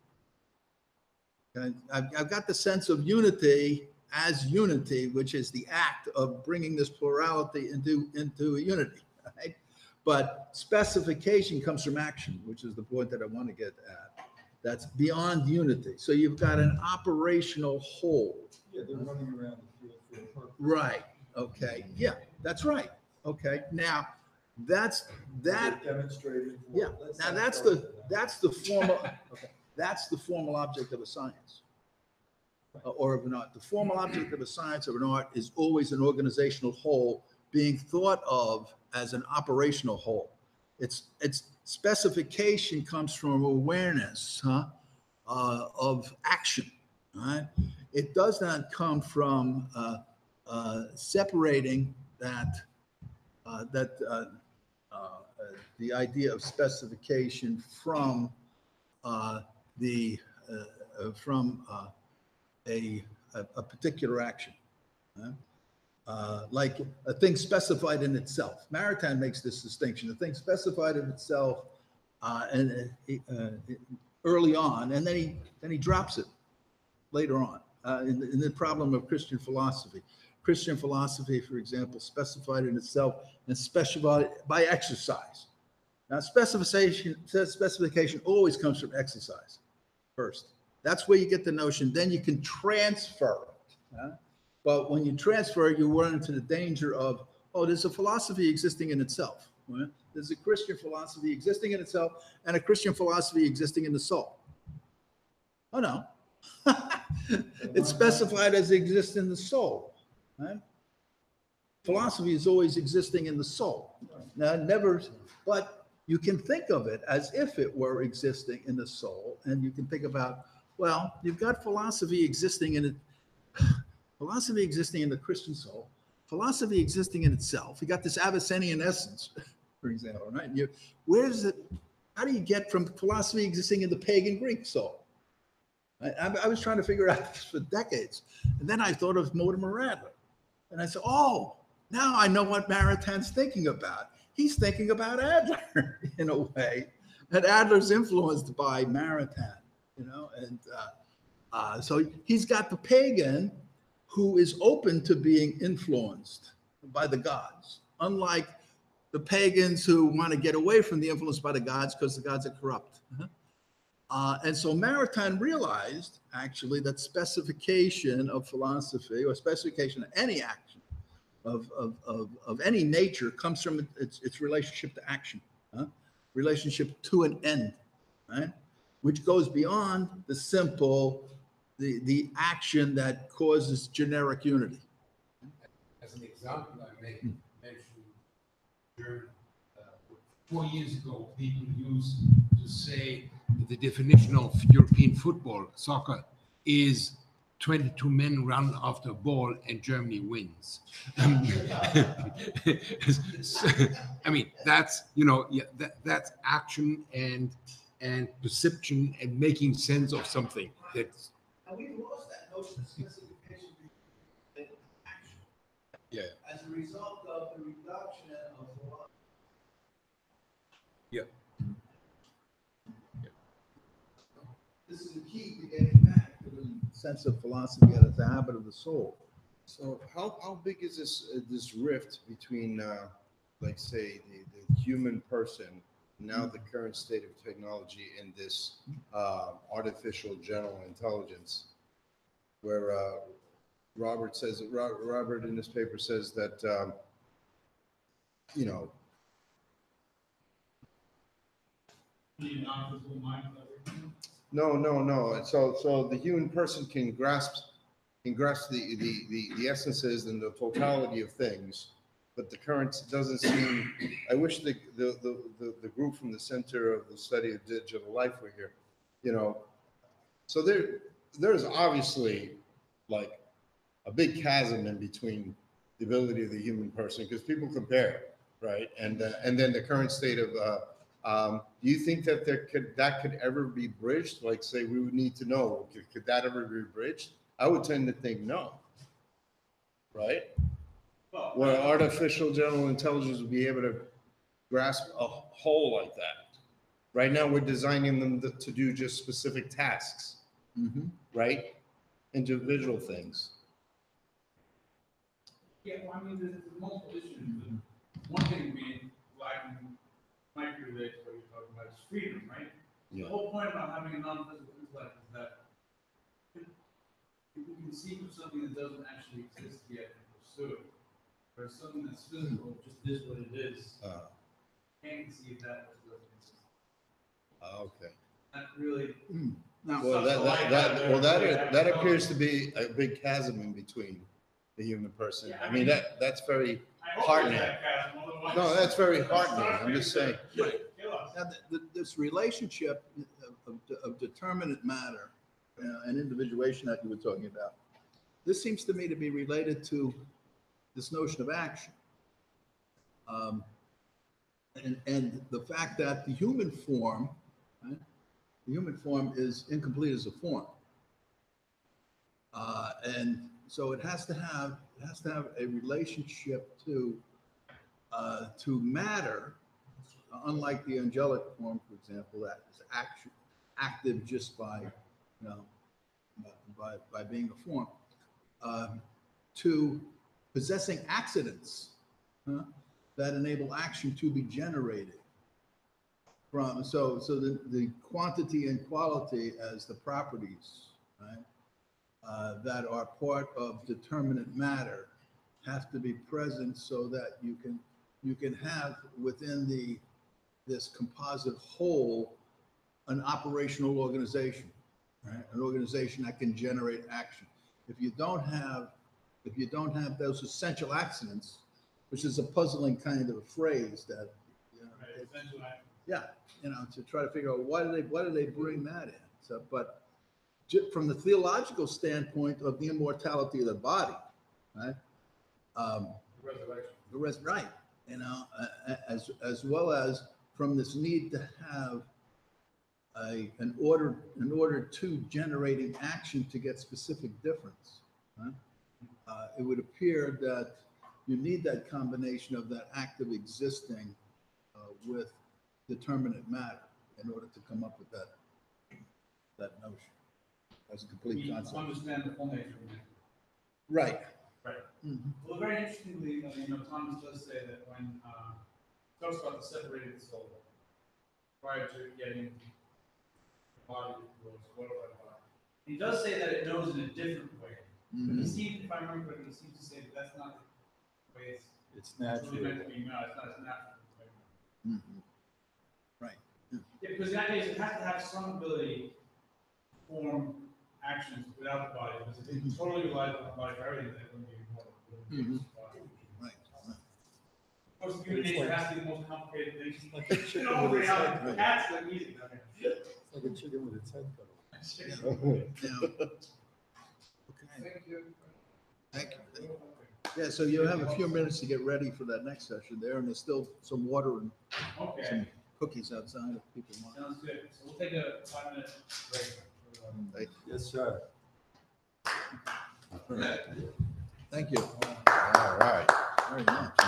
And I've got the sense of unity as unity, which is the act of bringing this plurality into a unity. Right? But specification comes from action, which is the point that I want to get at. That's beyond unity. So you've got an operational whole. Yeah, they're running around the field for a purpose. Right. Okay. Yeah, that's right. Okay. Now, that's that. Demonstrated. Yeah. Now that's the formal. Okay. That's the formal object of a science, or of an art. The formal object of a science or an art is always an organizational whole being thought of as an operational whole. Its specification comes from awareness of action, All right? It does not come from separating the idea of specification from the from a particular action. Like a thing specified in itself. Maritain makes this distinction. A thing specified in itself early on, and then he drops it later on in the problem of Christian philosophy. Christian philosophy, for example, specified in itself and specified by exercise. Now, specification always comes from exercise first. That's where you get the notion. Then you can transfer it. But when you transfer it, you run into the danger of, oh, there's a philosophy existing in itself. Right? There's a Christian philosophy existing in itself and a Christian philosophy existing in the soul. Oh, no. It's specified as it exists in the soul. Right? Philosophy is always existing in the soul. Now, never, but you can think of it as if it were existing in the soul, and you can think about, well, you've got philosophy existing in it, philosophy existing in the Christian soul, philosophy existing in itself. You got this Avicennian essence, for example, right? Where is it? How do you get from philosophy existing in the pagan Greek soul? I was trying to figure out this for decades, and then I thought of Mortimer Adler, and I said, oh, now I know what Maritain's thinking about. He's thinking about Adler in a way, and Adler's influenced by Maritain, and so he's got the pagan who is open to being influenced by the gods, unlike the pagans who want to get away from the influence by the gods because the gods are corrupt. And so Maritain realized, actually, that specification of philosophy or specification of any action of any nature comes from its relationship to action, relationship to an end, right? Which goes beyond the simple, the action that causes generic unity. As an example, I mentioned German. 4 years ago, people used to say that the definition of European football, soccer, is 22 men run after a ball and Germany wins. I mean, that's, that's action and perception and making sense of something. That's. And we've lost that notion of specification in action. Yeah. As a result of the reduction of philosophy. Yeah. This is the key to getting back to the sense of philosophy as a habit of the soul. So how big is this rift between, like, say, the human person, now the current state of technology, and this artificial general intelligence, where Robert in this paper says that, No. So the human person can grasp the essences and the totality of things, but the current doesn't seem. I wish the group from the Center of the Study of Digital Life were here. So there's obviously like a big chasm in between the ability of the human person, because people compare, right? And then the current state of do you think that that could ever be bridged? Like, say, we would need to know, could that ever be bridged? I would tend to think no, right? Where artificial general intelligence would be able to grasp a whole like that. Right now, we're designing them to do just specific tasks, right? Individual things. Yeah, well, I mean, there's multiple issues. One thing being lacking might be related to what you're talking about is freedom, right? Yeah. The whole point about having a non-physical intellect is that you can conceive of something that doesn't actually exist yet and pursue it. Whereas something that's physical just is what it is. Can't conceive that as doesn't exist. Okay. Not really. Well, that appears to be a big chasm in between the human person. Yeah, I mean, that's very heartening. No, that's very heartening. I'm just saying. Now, this relationship of determinate matter and individuation that you were talking about. This seems to me to be related to this notion of action. And the fact that the human form, right, the human form is incomplete as a form. And so it has to have a relationship to matter, unlike the angelic form, for example, that is active just by, you know, by being a form, to possessing accidents that enable action to be generated. From so the quantity and quality as the properties, right, that are part of determinate matter have to be present so that you can have within this composite whole an operational organization, right? An organization that can generate action. If you don't have those essential accidents, which is a puzzling kind of a phrase that, you know, yeah, you know, to try to figure out why do they bring that in? So, but from the theological standpoint of the immortality of the body, right? Right, you know, as well as from this need to have an order to generating action to get specific difference. Right? It would appear that you need that combination of that active existing with determinate matter in order to come up with that notion as a complete concept. Understand the full nature of it. Right. Right. Mm-hmm. Well, very interestingly, you know, Thomas does say that when talks about the separated soul prior to getting the body, whatever. He does say that it knows in a different way. Mm-hmm. But he seems, if I remember correctly, he seems to say that that's not the way It's it's really natural. meant to be. No, it's not as natural. Mm-hmm. Right. Yeah, because the idea is it has to have some ability to form actions without the body, because if it totally relies on the body for everything, that wouldn't be important. Mm-hmm. Right. Of course, human nature has to be the most complicated thing. Like a chicken No, with its reality, head cut off. that's the easy. Okay. It's like a chicken with its head cut off. Now, okay. Thank you. Thank you. Yeah, so you have a few minutes to get ready for that next session there, and there's still some water and Okay, some cookies outside if people want. sounds good. So we'll take a 5-minute break. Thank Yes, sir. you. Thank you All right. very much.